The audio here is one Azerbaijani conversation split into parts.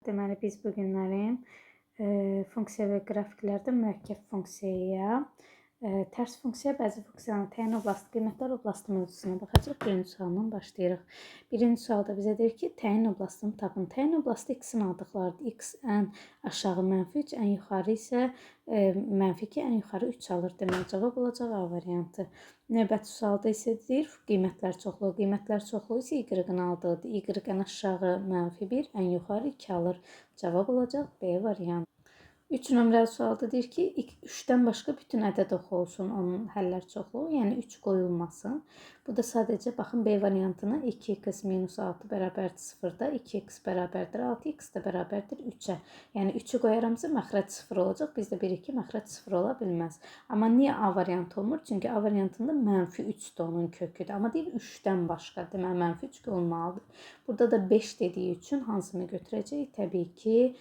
Deməli, biz bu günlərin funksiya və qrafiklərdə mürəkkəb funksiyaya, tərs funksiya, bəzi funksiyanın təyin oblasti, qiymətlər oblasti mövzusuna baxacaq. Birinci sualdan başlayırıq. Birinci sualda bizə deyir ki, təyin oblastını tapın. Təyin oblasti x-in aldıqlarıdır. X ən aşağı -3, ən yuxarı isə -2, ən yuxarı 3 alır. Deməli, cavab olacaq A variantı. Növbəti sualda isə deyir, qiymətlər çoxluğu. Qiymətlər çoxluğu isə y-ın aldığıdır. Y ən aşağı -1, ən yuxarı 2 alır. Cavab olacaq B variantı. 3 nömrəli sualda deyir ki, 3-dən başqa bütün ədəd oxu olsun, onun həllər çoxluğu, yəni 3 qoyulmasın. Bu da sadəcə, baxın, B variantına 2x - 6 bərabərdir 0-da, 2x bərabərdir 6, x də bərabərdir 3-ə. Yəni 3-ü qoyaramsa məxrəc 0 olacaq, bizdə 1, 2 məxrəc 0 ola bilməz. Amma niyə A variantı olmur? Çünki A variantında -3 də onun köküdür. Amma deyir 3-dən başqa, deməli -3 olmalıdır. Burada da 5 dediyi üçün hansını götürəcək? Təbii ki,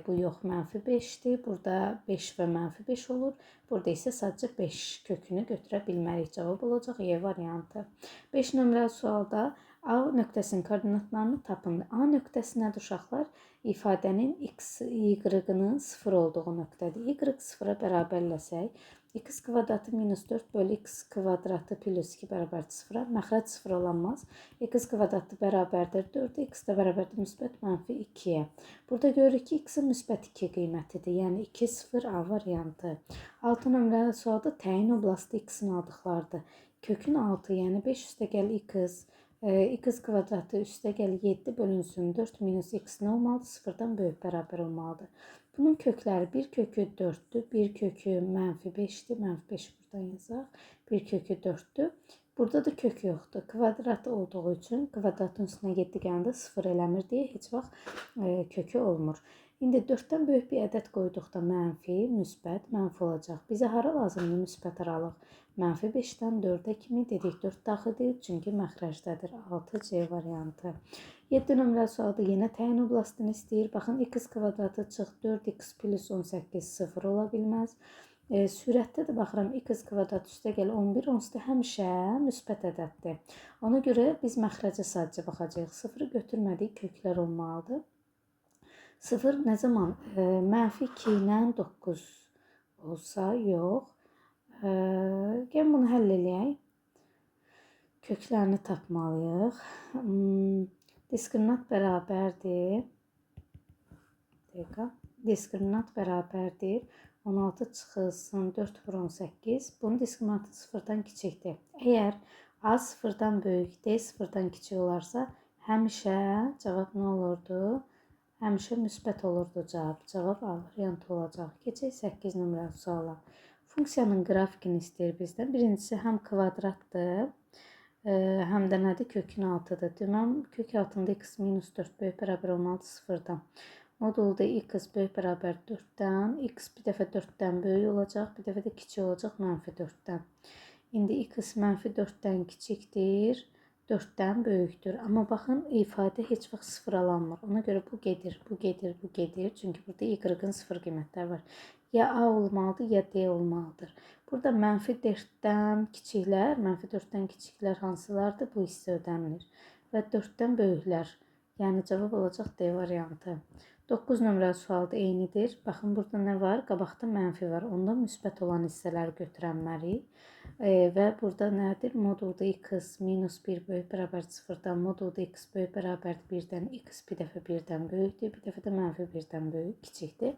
bu yox, -5'dir. Burada 5 və -5 olur. Burada isə sadəcə 5 kökünü götürə bilmərik. Cavab olacaq E variantı. 5 nömrəli sualda A nöqtəsinin koordinatlarını tapın. A nöqtəsi nədir uşaqlar? İfadənin x, y-ının 0 olduğu nöqtədir. Y 0-a bərabərləsək, x kvadratı -4 bölü x kvadratı plus 2 bərabərdir 0-a. Məxrəc 0 olanmaz. X kvadratı bərabərdir 4, x də bərabərdir müsbət -2-yə. Burada görürük ki, x-in müsbət 2 qiymətidir. Yəni 2, 0, A variantı. 6 nömrəli sualda təyin oblasti x-in aldıqlarıdır. Kökün 6, yəni 5 üstəgəl x, x kvadratı üstəgəl 7 bölünsün 4 minus x nə olmalıdır? 0-dan böyük bərabər olmalıdır. Bunun kökləri bir kökü 4'dür, bir kökü -5'dir. -5 buradan yazaq. Bir kökü 4'dür. Burada da kök yoxdur. Kvadrat olduğu üçün kvadratın üstünə 7 gələndə 0 eləmir deyə heç vaxt kökü olmur. İndi 4-dən böyük bir ədəd qoyduqda mənfi, müsbət, mənfi olacaq. Bizə hara lazımdır müsbət aralıq? -5-dən 4-ə kimi dedik. 4 daxildir, çünki məxrəcdədir. 6C variantı. 7 nömrəli sualda yenə təyin oblastını istəyir. Baxın, x kvadratı çıx 4x plus 18 0 ola bilməz. Sürətdə də baxıram, x kvadrat üstəgəl 11, onsuz da həmişə müsbət ədəddir. Ona görə biz məxrəcə sadəcə baxacağıq. 0-ı götürmədik, köklər olmalıdır. 0 nə zaman? -2 ilə 9 olsa, yox. Gəlin bunu həll eləyək. Köklərini tapmalıyıq. Diskriminant bərabərdir. Diskriminant bərabərdir. 16 çıxılsın 4 vur 18. Bunun diskriminantı 0-dan kiçikdir. Əgər A 0-dan böyük, D 0-dan kiçik olarsa, həmişə cavab nə olurdu? Həmişə müsbət olurdu cavab. Cavab A variantı olacaq. Keçək 8 nömrəli suala. Funksiyanın qrafikini istəyir bizdən. Birincisi həm kvadratdır, həm də nədir? Kökün 6-dır. Deməli, kök altında x -4 böyük bərabər olmalıdır 0-dan. Modulda x böyük bərabər 4-dən, x bir dəfə 4-dən böyük olacaq, bir dəfə də kiçik olacaq -4-dən. İndi x -4-dən kiçikdir, 4-dən böyükdür. Amma baxın, ifadə heç vaxt 0 alanmır. Ona görə bu gedir, bu gedir, bu gedir. Çünki burada y-ın 0 qiymətləri var. Ya A olmalıdır, ya D olmalıdır. Burada -4-dən kiçiklər, -4-dən kiçiklər hansılardır? Bu hissə ödənilir. Və 4-dən böyüklər. Yəni cavab olacaq D variantı. 9 nömrəli sualda eynidir. Baxın, burada nə var? Qabaqda mənfi var. Onda müsbət olan hissələri götürənməliyik. Və burada nədir? Modulda x -1 böyük bərabər 0-dan, modulda x böyük bərabər 1-dən, x bir dəfə 1-dən böyükdür, bir dəfə də -1-dən böyük, kiçikdir.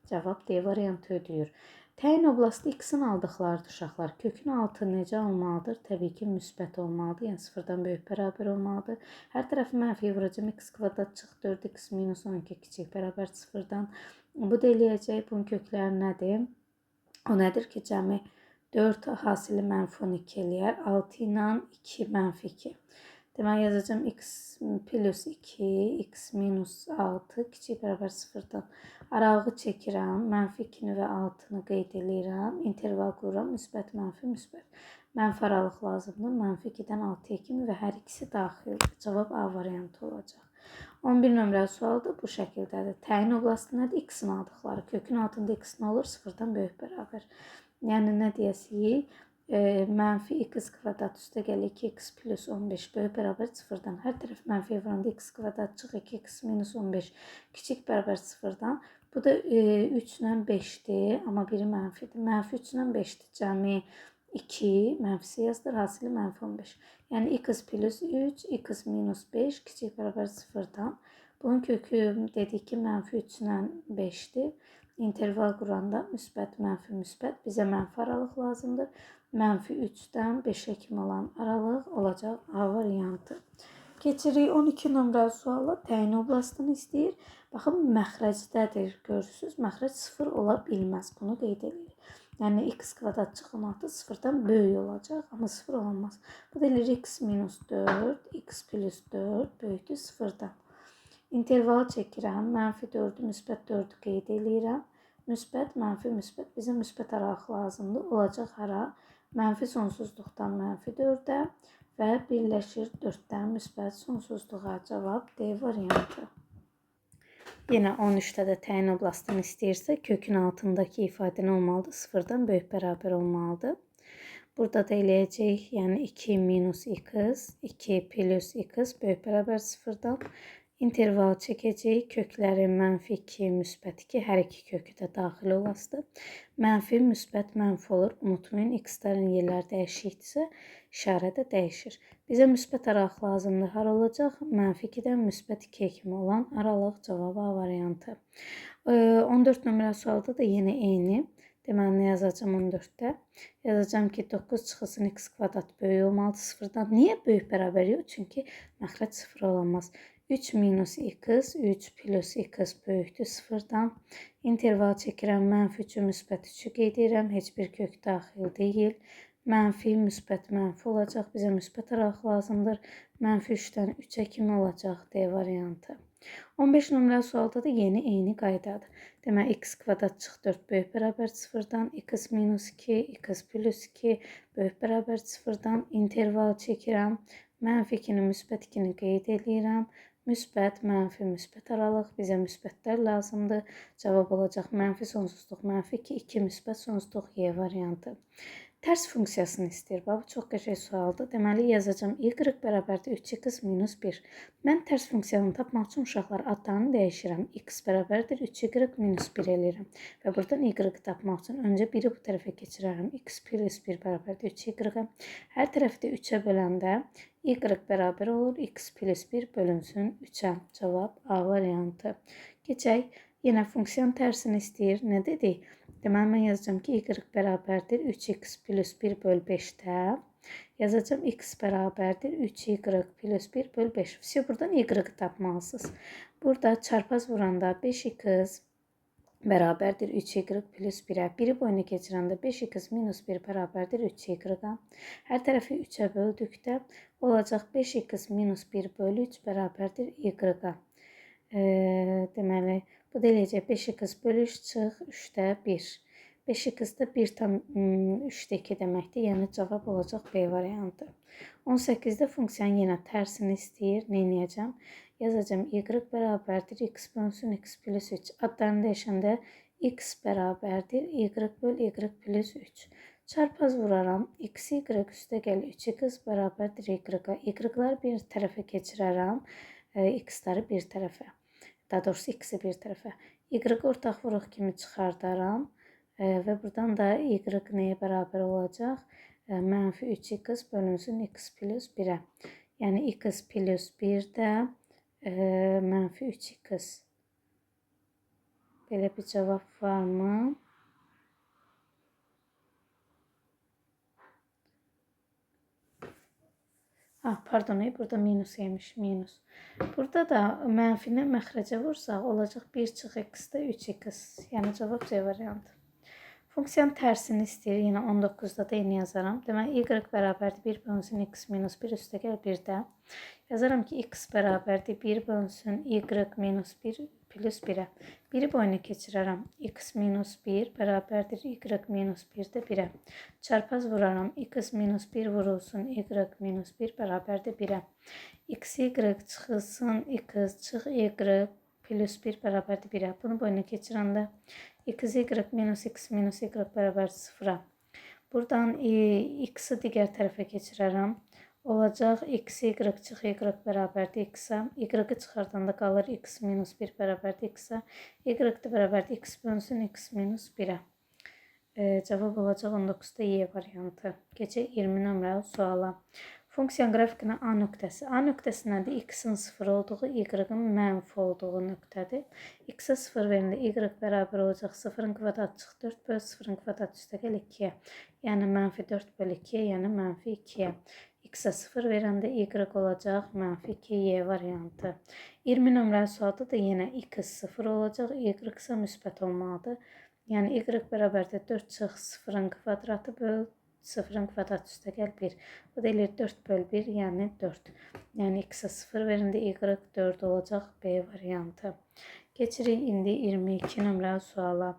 Cavab D variantı ödəyir. Təyin oblasti x-in aldıqlarıdır uşaqlar. Kökün 6 necə olmalıdır? Təbii ki, müsbət olmalıdır. Yəni 0-dan böyük bərabər olmalıdır. Hər tərəfi mənfiyə vuracaq. X kvadrat çıx 4x - 12 kiçik bərabər 0-dan. Bu da eləyəcək. Bunun kökləri nədir? O nədir ki, cəmi 4 hasili -12 eləyər. 6 ilə 2 -2. Deməli, yazacağım x plus 2, x minus 6 kiçik bərabər 0-dan. Aralığı çəkirəm. -2-ni və 6-nı qeyd edirəm. İnterval qururam. Müsbət, mənfi, müsbət. Mənfi aralıq lazımdır. -2-dən 6-ya kimi və hər ikisi daxildir. Cavab A variantı olacaq. 11 nömrəli sual da bu şəkildədir. Təyin oblasti nədir? X-in aldıqları. Kökün altında x nə olur? 0-dan böyük bərabər. Yəni nə deyəsiyik? Mənfi x kvadrat üstəgəl 2x plus 15 böyük bərabər 0-dan. Hər tərəf mənfiyə vuranda x kvadrat çıx 2x minus 15 kiçik bərabər 0-dan. Bu da 3 ilə 5-dir, amma biri mənfidir. Mənfi 3 ilə 5-dir. Cəmi 2, mənfisi yazdır, hasili mənfi 15. Yəni x plus 3, x minus 5 kiçik bərabər 0-dan. Bunun kökü dedik ki, mənfi 3 ilə 5-dir. İnterval quranda müsbət, mənfi, müsbət. Bizə mənfi aralıq lazımdır. Mənfi 3-dən 5-ə kimi olan aralıq olacaq A variantı. Keçirik 12 nömrəli suala. Təyin oblastını istəyir. Baxın, məxrəcdədir. Görürsünüz, məxrəc 0 ola bilməz. Bunu qeyd edirik. Yəni, x kvadrat çıxın altı 0-dan böyük olacaq, amma 0 olamaz. Bu da eləyir x minus 4, x plus 4 böyükdür 0-dan. İntervalı çəkirəm. Mənfi 4-ü, müsbət 4-ü qeyd edirəm. Müsbət, mənfi, müsbət. Bizə müsbət aralıq lazımdır. Olacaq hara? Mənfi sonsuzluqdan mənfi 4-ə və birləşir 4-dən müsbət sonsuzluğa. Cavab D variantı. Yenə 13-də də təyin oblastını istəyirsə, kökün altındakı ifadə nə olmalıdır? 0-dan böyük bərabər olmalıdır. Burada da eləyəcək, yəni 2 minus x, 2 plus x böyük bərabər 0-dan. İnterval çəkəcək, kökləri mənfi 2, müsbət 2, hər iki kökü də daxil olasıdır. Mənfi, müsbət, mənfi olur. Unutmayın, x-lərin yerləri dəyişikdirsə, işarə də dəyişir. Bizə müsbət aralıq lazımdır. Har olacaq? Mənfi 2-dən müsbət 2-yə kimi olan aralıq. Cavab A variantı. 14 nömrəli sualda da yenə eyni. Deməli, nə yazacağım 14-də? Yazacağım ki, 9 çıxılsın x kvadrat böyük olmalıdır 0-dan. Niyə böyük bərabər yox? Çünki məxrəc 0 olamaz. 3 minus x, 3 plus x böyükdür 0-dan. İnterval çəkirəm, mənfi 3-ü, müsbət 3-ü qeyd edirəm. Heç bir kök daxil deyil. Mənfi, müsbət, mənfi olacaq. Bizə müsbət aralıq lazımdır. Mənfi 3-dən 3-ə kimi olacaq D variantı. 15 nömrəli sualda da yeni eyni qaydadır. Demək, x kvadrat çıx 4 böyük bərabər 0-dan. X minus 2, x plus 2 böyük bərabər 0-dan. İnterval çəkirəm. Mənfi 2-ni, müsbət 2-ni qeyd edirəm. Müsbət, mənfi, müsbət aralıq. Bizə müsbətlər lazımdır. Cavab olacaq mənfi sonsuzluq, mənfi 2, 2 müsbət sonsuzluq Y variantı. Tərs funksiyasını istəyir. Bu çox qəşəng sualdır. Deməli, yazacağım y bərabərdir 3x minus 1. Mən tərs funksiyanı tapmaq üçün uşaqlar adlarını dəyişirəm. X bərabərdir 3y minus 1 eləyirəm. Və buradan y tapmaq üçün öncə 1-i bu tərəfə keçirərəm. X plus 1 bərabərdir 3y. Hər tərəfdə 3-ə böləndə y bərabər olur. X plus 1 bölünsün 3-ə. Cavab A variantı. Keçək. Yenə funksiyanın tərsini istəyir. Nə dedik? Deməli, mən yazacağım ki, y bərabərdir 3x plus 1 böl 5-də. Yazacağım x bərabərdir 3y plus 1 böl 5. Все, buradan y tapmalısınız. Burada çarpaz vuranda 5x bərabərdir 3y plus 1-ə. 1-i boyuna keçirəndə 5x minus 1 bərabərdir 3y-a. Hər tərəfi 3-ə böldükdə olacaq 5x minus 1 böl 3 bərabərdir y-a. Deməli, bu da eləyəcək 5x böl 3 çıx 3-də 1. 5x da 1 tam 3-də 2 deməkdir. Yəni, cavab olacaq B variantı. 18-də funksiyanın yenə tərsini istəyir. Nə edəcəm? Yazacağım y bərabərdir x bölünsün x plus 3. Adlarını dəyişəndə x bərabərdir y böl y plus 3. Çarpaz vuraram. X, y üstə gəl 3x bərabərdir y-a. Y-ları bir tərəfə keçirərəm. X-ları bir tərəfə. Daha doğrusu x-i bir tərəfə. Y-i ortaq vuruq kimi çıxardaram. Və buradan da y nəyə bərabər olacaq? Mənfi 3x bölünsün x plus 1-ə. Yəni, x plus 1 də mənfi 3x. Belə bir cavab varmı? Pardon, burada minus yemiş, minus. Burada da mənfini məxrəcə vursaq, olacaq 1 çıx x-də 3x. Yəni, cavab C variantı. Funksiyanın tərsini istəyir. Yenə 19-da da eyni yazaram. Deməli, y bərabərdir 1 bölünsün x minus 1 üstə gəl 1-də. Yazaram ki, x bərabərdir 1 bölünsün y minus 1 plus 1-ə. 1-i boyuna keçirərəm. X minus 1 bərabərdir y minus 1-də 1-ə. Çarpaz vuraram. X minus 1 vurulsun y minus 1 bərabərdir 1-ə. X, y çıxılsın x çıx y plus 1 bərabərdir 1-ə. Bunu boyuna keçirəndə x, y minus x minus y bərabər 0-a. Buradan x'i digər tərəfə keçirərəm. Olacaq x y çıx y bərabərdir x-ə. Y-i çıxardanda qalır x minus 1 bərabərdir x-ə. Y də bərabərdir x bölünsün x minus 1-ə. Cavab olacaq 19-da Y variantı. Keçək 20 nömrəli suala. Funksiyanın qrafikinə A nöqtəsi. A nöqtəsi nədir? X-in 0 olduğu, Y-in mənfi olduğu nöqtədir. X-ə 0 verəndə Y bərabər olacaq 0-ın kvadratı çıx 4 bölü 0-ın kvadratı üstəgəl 2-yə. Yəni mənfi 4 bölü 2-yə, yəni mənfi 2-yə. X-ə 0 verəndə Y olacaq mənfi 2Y variantı. 20 nömrəli sualda da yenə X 0 olacaq, Y isə müsbət olmalıdır. Yəni Y bərabərdir 4 çıx 0-ın kvadratı böl 0-ın kvadratı üstəgəl 1. Bu da eləyir 4 böl 1, yəni 4. Yəni x-ə 0 verəndə Y 4 olacaq B variantı. Keçirik indi 22 nömrəli suala.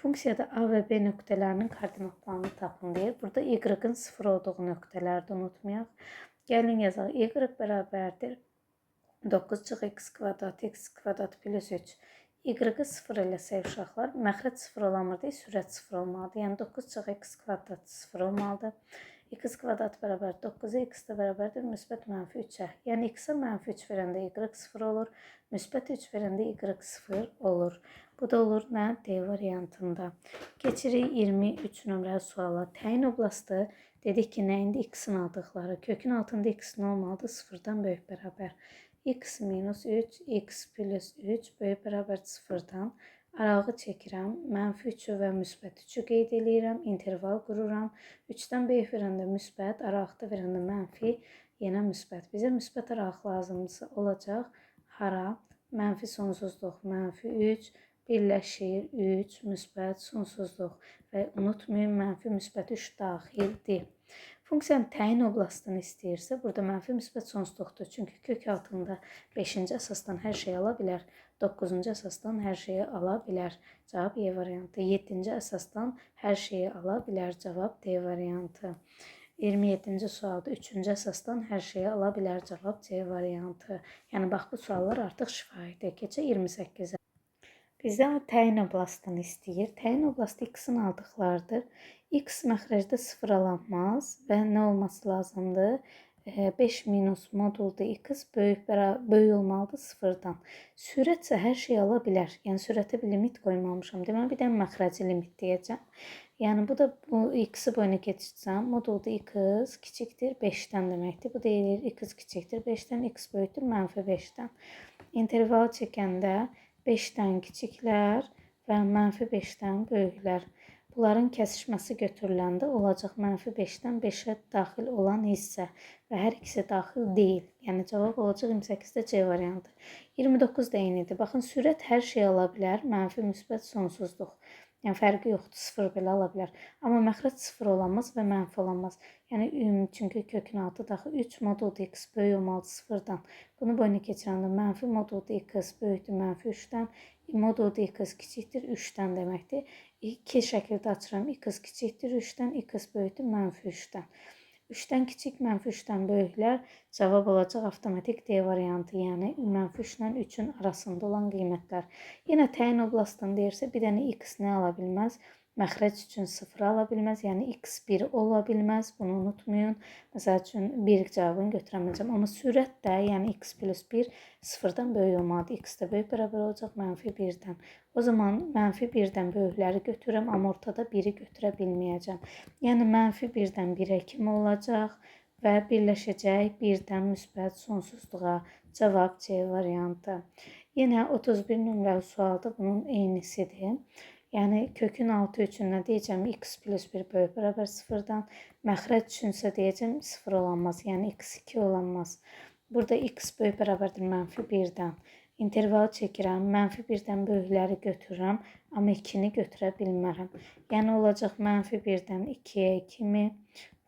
Funksiyada A və B nöqtələrinin koordinatlarını tapın deyir. Burada Y-in 0 olduğu nöqtələri də unutmayaq. Gəlin yazaq. Y bərabərdir 9 çıx x kvadrat plus 3. Y-i 0 eləsək uşaqlar, məxrəc 0 olamırdı, sürət 0 olmalıdır. Yəni 9 çıx x kvadrat 0 olmalıdır. X kvadrat bərabər 9-a, x də bərabərdir müsbət mənfi 3-ə. Yəni x-ə mənfi 3 verəndə y 0 olur, müsbət 3 verəndə y 0 olur. Bu da olur nə? D variantında. Keçirik 23 nömrəli suala. Təyin oblastı dedik ki, nə indi x-in aldıqları. Kökün altında x nə olmalıdır? 0-dan böyük bərabər. X minus 3, x plus 3 böyük bərabər 0-dan arağı çəkirəm. Mənfi 3-ü və müsbət 3-ü qeyd edirəm. İnterval qururam. 3-dən böyük verəndə müsbət, araqda verəndə mənfi, yenə müsbət. Bizə müsbət araq lazımdırsa olacaq. Hara? Mənfi sonsuzluq, mənfi 3, birləşir 3, müsbət sonsuzluq. Və unutmayın, mənfi müsbət 3 daxildir. Funksiyanın təyin oblastını istəyirsə, burada mənfi müsbət sonsuzluqdur. Çünki kök altında 5-ci əsasdan hər şey ala bilər. 9-cu əsasdan hər şeyi ala bilər. Cavab E variantı. 7-ci əsasdan hər şeyi ala bilər. Cavab D variantı. 27-ci sualda 3-cü əsasdan hər şeyi ala bilər. Cavab C variantı. Yəni, bax, bu suallar artıq şifahidir. Keçək 28-ə. Bizdən təyin oblastını istəyir. Təyin oblastı x-in aldıqlarıdır. X məxrəcdə 0 alanmaz və nə olması lazımdır? 5 minus modulda x böyük olmalıdır 0-dan. Sürət isə hər şey ala bilər. Yəni, sürətə bir limit qoymamışam. Deməli, bir dənə məxrəci limit deyəcəm. Yəni, bu da x-i boyuna keçirsəm, modulda x kiçikdir 5-dən deməkdir. Bu deyilir x kiçikdir 5-dən, x böyükdür mənfi 5-dən. İntervalı çəkəndə 5-dən kiçiklər və mənfi 5-dən böyüklər. Bunların kəsişməsi götürüləndə olacaq mənfi 5-dən 5-ə daxil olan hissə və hər ikisi daxil deyil. Yəni, cavab olacaq 28-də C variantı. 29 da eynidir. Baxın, sürət hər şey ala bilər, mənfi müsbət sonsuzluq. Yəni, fərqi yoxdur, 0 belə ala bilər. Amma məxrəc 0 olamaz və mənfi olamaz. Yəni, çünki kökün altı daxil 3 modulda x böyük olmalıdır 0-dan. Bunu boyuna keçirəndə mənfi modulda x böyükdür mənfi 3-dən. Modulda x kiçikdir 3-dən deməkdir. 2 şəkildə açıram. X kiçikdir 3-dən, x böyükdür mənfi 3-dən. 3-dən kiçik, mənfi 3-dən böyüklər cavab olacaq avtomatik D variantı. Yəni, mənfi 3-dən 3-ün arasında olan qiymətlər. Yenə təyin oblastını deyirsə, bir dənə x nə ala bilməz? Məxrəc üçün 0 ala bilməz, yəni x 1 ola bilməz, bunu unutmayın. Məsəl üçün 1 cavabını götürə biləcəm. Amma sürət də, yəni x plus 1 0-dan böyük olmalıdır. X də böyük bərabər olacaq mənfi 1-dən. O zaman mənfi 1-dən böyükləri götürürəm, amma ortada 1-i götürə bilməyəcəm. Yəni, mənfi 1-dən 1-ə kimi olacaq və birləşəcək 1-dən müsbət sonsuzluğa. Cavab C variantı. Yenə 31 nömrəli sualda bunun eynisidir. Yəni, kökün altı üçün nə deyəcəm? X plus 1 böyük bərabər 0-dan. Məxrəc üçünsə deyəcəm 0 olanmaz. Yəni, x2 olanmaz. Burada x böyük bərabərdir mənfi 1-dən. İntervalı çəkirəm. Mənfi 1-dən böyükləri götürürəm. Amma 2-ni götürə bilmərəm. Yəni, olacaq mənfi 1-dən 2-yə kimi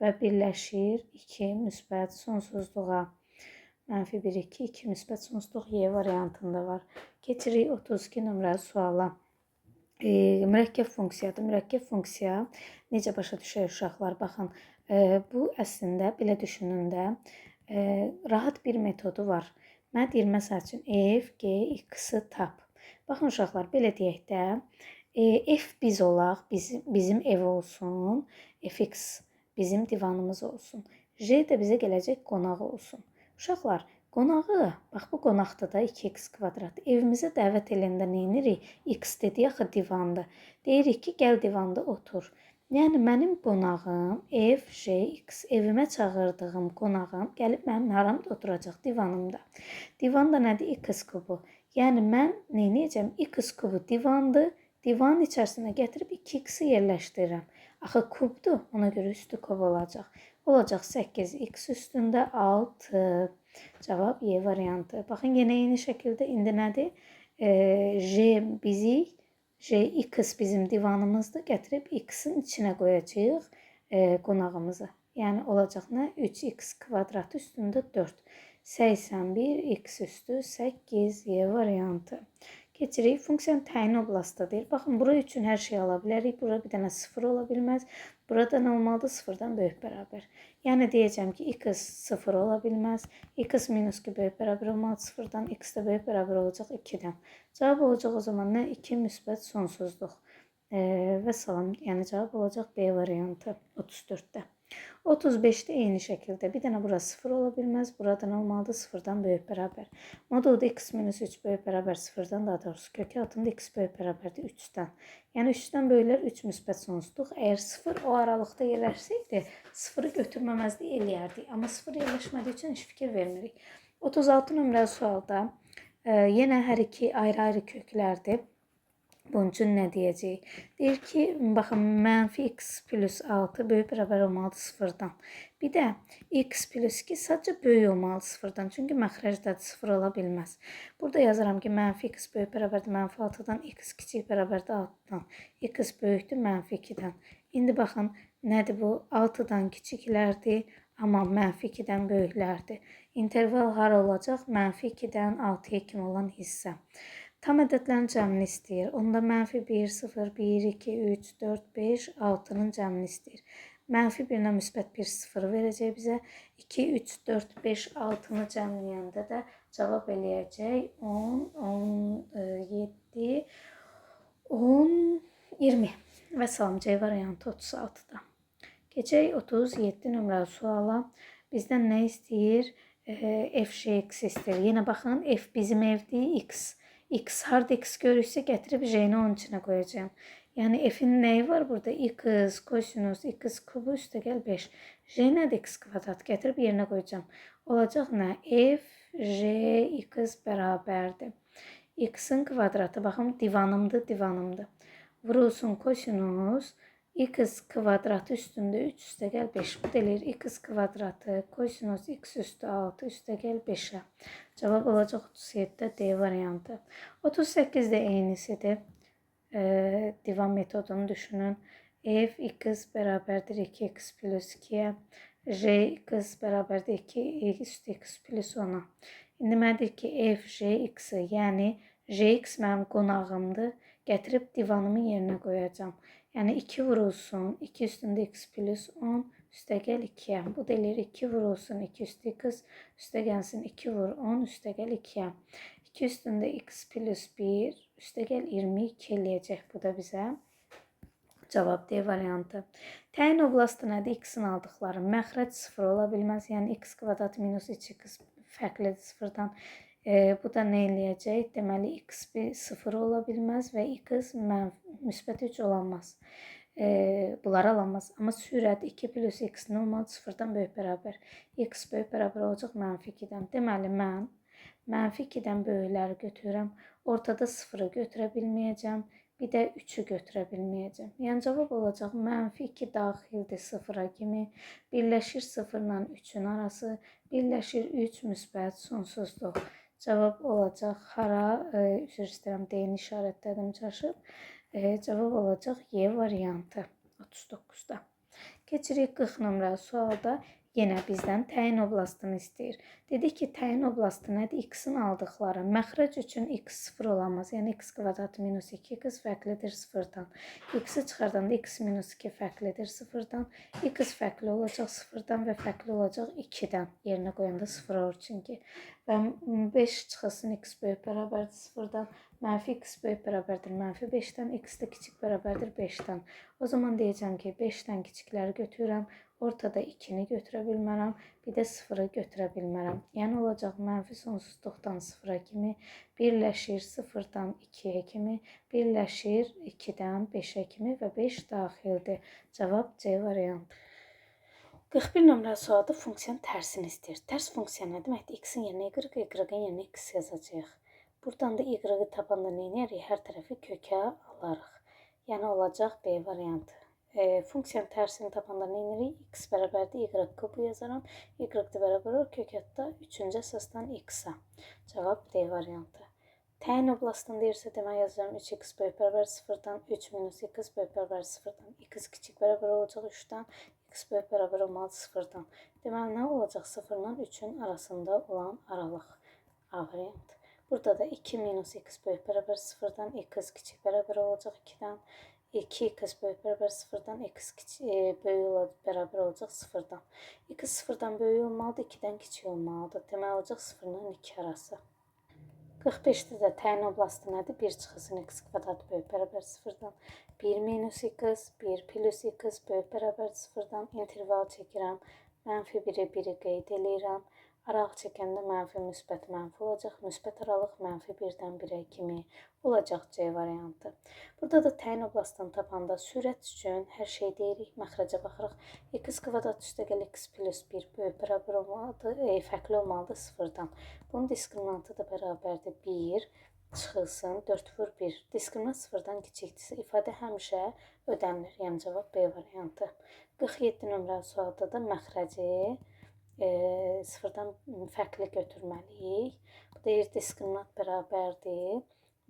və birləşir 2 müsbət sonsuzluğa. Mənfi 1, 2, 2 müsbət sonsuzluq Y variantında var. Keçirik 32 nömrəli suala. Mürəkkəb funksiyadır. Mürəkkəb funksiya necə başa düşək uşaqlar? Baxın, bu əslində belə düşünündə rahat bir metodu var. Mən deyir, məsəl üçün f, g, x-i tap. Baxın uşaqlar, belə deyək də, f biz olaq, bizim ev olsun, fx bizim divanımız olsun. J də bizə gələcək qonağı olsun. Uşaqlar, qonağı, bax bu qonaqdır da 2x kvadrat. Evimizə dəvət eləyəndə nə edirik? X dedi axı divandır. Deyirik ki, gəl divanda otur. Yəni mənim qonağım FJX, evimə çağırdığım qonağım gəlib mənim haramda oturacaq? Divanımda. Divan da nədir? X kubu. Yəni mən nə edəcəm? X kubu divandır. Divanın içərisinə gətirib 2x-i yerləşdirirəm. Axı kubdur, ona görə üstü kub olacaq. Olacaq 8x üstündə 6. Cavab Y variantı. Baxın, yenə eyni şəkildə indi nədir? X bizim divanımızdır. Gətirib x-in içinə qoyacağıq qonağımızı. Yəni olacaq nə? 3x kvadrat üstündə 4. 81x üstü 8 Y variantı. Keçirik. Funksiyanın təyin oblastıdır. Baxın, bura üçün hər şey ala bilərik. Bura bir dənə 0 ola bilməz. Burada nə olmalıdır? 0-dan böyük bərabər. Yəni deyəcəm ki, x 0 ola bilməz. X minus 2 böyük bərabər olmalıdır 0-dan. X də böyük bərabər olacaq 2-dən. Cavab olacaq o zaman nə? 2 müsbət sonsuzluq. Və salam. Yəni cavab olacaq B variantı 34-də. 35-də eyni şəkildə bir dənə bura 0 ola bilməz. Burada nə olmalıdır? 0-dan böyük bərabər. Modulda x minus 3 böyük bərabər 0-dan, daha doğrusu kök altında x böyük bərabərdir 3-dən. Yəni 3-dən böyüklər 3 müsbət sonsuzluq. Əgər 0 o aralıqda yerləşsəydi, 0-ı götürməməzlik eləyərdik. Amma 0 yerləşmədiyi üçün heç fikir vermirik. 36 nömrəli sualda yenə hər iki ayrı-ayrı köklərdir. Bunun üçün nə deyəcəyik? Deyir ki, baxın, mənfi x plus 6 böyük bərabər olmalıdır 0-dan. Bir də x plus 2 sadəcə böyük olmalıdır 0-dan. Çünki məxrəcdədir, 0 ola bilməz. Burada yazıram ki, mənfi x böyük bərabərdir mənfi 6-dan, x kiçik bərabərdir 6-dan. X böyükdür mənfi 2-dən. İndi baxın, nədir bu? 6-dan kiçiklərdir, amma mənfi 2-dən böyüklərdir. İnterval hara olacaq? Mənfi 2-dən 6-ya kimi olan hissə. Tam ədədlərin cəmini istəyir. Onda mənfi 1, 0, 1, 2, 3, 4, 5, 6-nın cəmini istəyir. Mənfi 1-nə müsbət 1, 0 verəcək bizə. 2, 3, 4, 5, 6-nı cəmləyəndə də cavab eləyəcək 10, 17, 10, 20. Və salam, C variantı 36-da. Keçək 37 nömrəli suala. Bizdən nə istəyir? FJX istəyir. Yenə baxın, F bizim evdir, X. X harda x görürsə gətirib J-ni onun içinə qoyacağım. Yəni F-in nəyi var burada? X, kosinus, x kubu üstə gəl 5. J nədir? X kvadrat. Gətirib yerinə qoyacağım. Olacaq nə? F, J, x bərabərdir. X-in kvadratı, baxın, divanımdır. Vurulsun kosinus, x kvadratı üstündə 3 üstə gəl 5. Bu deyilir x kvadratı, kosinus x üstü 6 üstə gəl 5-ə. Cavab olacaq 37-də D variantı. 38-də eynisidir. Divan metodunu düşünün. F x bərabərdir 2x plus 2-yə. J x bərabərdir 2 üstü x plus 10-a. İndi mənə deyir ki, F, J, x-i, yəni J-x mənim qonağımdır. Gətirib divanımın yerinə qoyacağım. Yəni 2 vurulsun, 2 üstündə x plus 10, üstə gəl 2-yə. Bu da eləyir 2 vurulsun, 2 üstü x, üstə gəlsin 2 vur 10, üstə gəl 2-yə. 2 üstündə x plus 1, üstə gəl 22 eləyəcək bu da bizə. Cavab D variantı. Təyin oblastı nədir? X-in aldıqları. Məxrəc 0 ola bilməz. Yəni x kvadrat minus 2x fərqlidir 0-dan. Bu da nə eləyəcək? Deməli, x 0 ola bilməz və x müsbət 3 olamaz. Bunlar alamaz. Amma sürət 2 plus x nə olmalı? 0-dan böyük bərabər. X böyük bərabər olacaq mənfi 2-dən. Deməli, mən mənfi 2-dən böyükləri götürürəm. Ortada 0-ı götürə bilməyəcəm. Bir də 3-ü götürə bilməyəcəm. Yəni, cavab olacaq mənfi 2 daxildir 0-a kimi. Birləşir 0-la 3-ün arası. Birləşir 3 müsbət sonsuzluq. Cavab olacaq hara? Üzr istəyirəm, D-ni işarətlədim çaşıb. Cavab olacaq Y variantı 39-da. Keçirik 40 nömrəli sualda. Yenə bizdən təyin oblastını istəyir. Dedik ki, təyin oblastı nədir? X-in aldıqları. Məxrəc üçün x 0 olamaz. Yəni x kvadrat minus 2x fərqlidir 0-dan. X-i çıxardanda x minus 2 fərqlidir 0-dan. X fərqli olacaq 0-dan və fərqli olacaq 2-dən. Yerinə qoyanda 0 olur çünki. Və 5 çıxılsın x böyük bərabərdir 0-dan. Mənfi x böyük bərabərdir mənfi 5-dən. X də kiçik bərabərdir 5-dən. O zaman deyəcəm ki, 5-dən kiçikləri götürürəm. Ortada 2-ni götürə bilmərəm, bir də 0-ı götürə bilmərəm. Yəni olacaq mənfi sonsuzluqdan 0-a kimi, birləşir 0-dan 2-yə kimi, birləşir 2-dən 5-ə kimi və 5 daxildir. Cavab C variantı. 41 nömrəli sualda funksiyanın tərsini istəyir. Tərs funksiya nə deməkdir? X-in yerinə y, y-in yerinə x yazacağıq. Buradan da y-i tapanda nə edərik? Hər tərəfi kökə alarıq. Yəni olacaq B variantı. Funksiyanın tərsini tapanda nə edirik? X bərabərdir y kubu yazaram. Y də bərabər olur kökətdə 3-cü əsasdan x-a. Cavab D variantı. Təyin oblastını deyirsə demək yazacağım 3x böyük bərabər 0-dan 3 minus x böyük bərabər 0-dan. X kiçik bərabər olacaq 3-dən. X böyük bərabər olmalı 0-dan. Deməli nə olacaq? 0-dan 3-ün arasında olan aralıq. A variantı. Burada da 2 minus x böyük bərabər 0-dan. X kiçik bərabər olacaq 2-dən. 2x böyük bərabər 0-dan, x böyük bərabər olacaq 0-dan. X 0-dan böyük olmalıdır, 2-dən kiçik olmalıdır. Demək olacaq 0-dan 2 arası. 45-də də təyin oblastı nədir? 1 çıxılsın x kvadrat böyük bərabər 0-dan. 1 minus x, 1 plus x böyük bərabər 0-dan. İnterval çəkirəm. Mənfi 1-i qeyd eləyirəm. Aralıq çəkəndə mənfi, müsbət, mənfi olacaq. Müsbət aralıq mənfi 1-dən 1-ə kimi olacaq C variantı. Burada da təyin oblastını tapanda sürət üçün hər şey deyirik, məxrəcə baxırıq. X kvadrat üstəgəl x plus 1 böyük bərabər olmalıdır, fərqli olmalıdır 0-dan. Bunun diskriminantı da bərabərdir 1 çıxılsın 4 vur 1. Diskriminant 0-dan kiçikdirsə ifadə həmişə ödənilir, yəni cavab B variantı. 47 nömrəli sualda da məxrəci 0-dan fərqli götürməliyik. Bu deyir diskriminant bərabərdir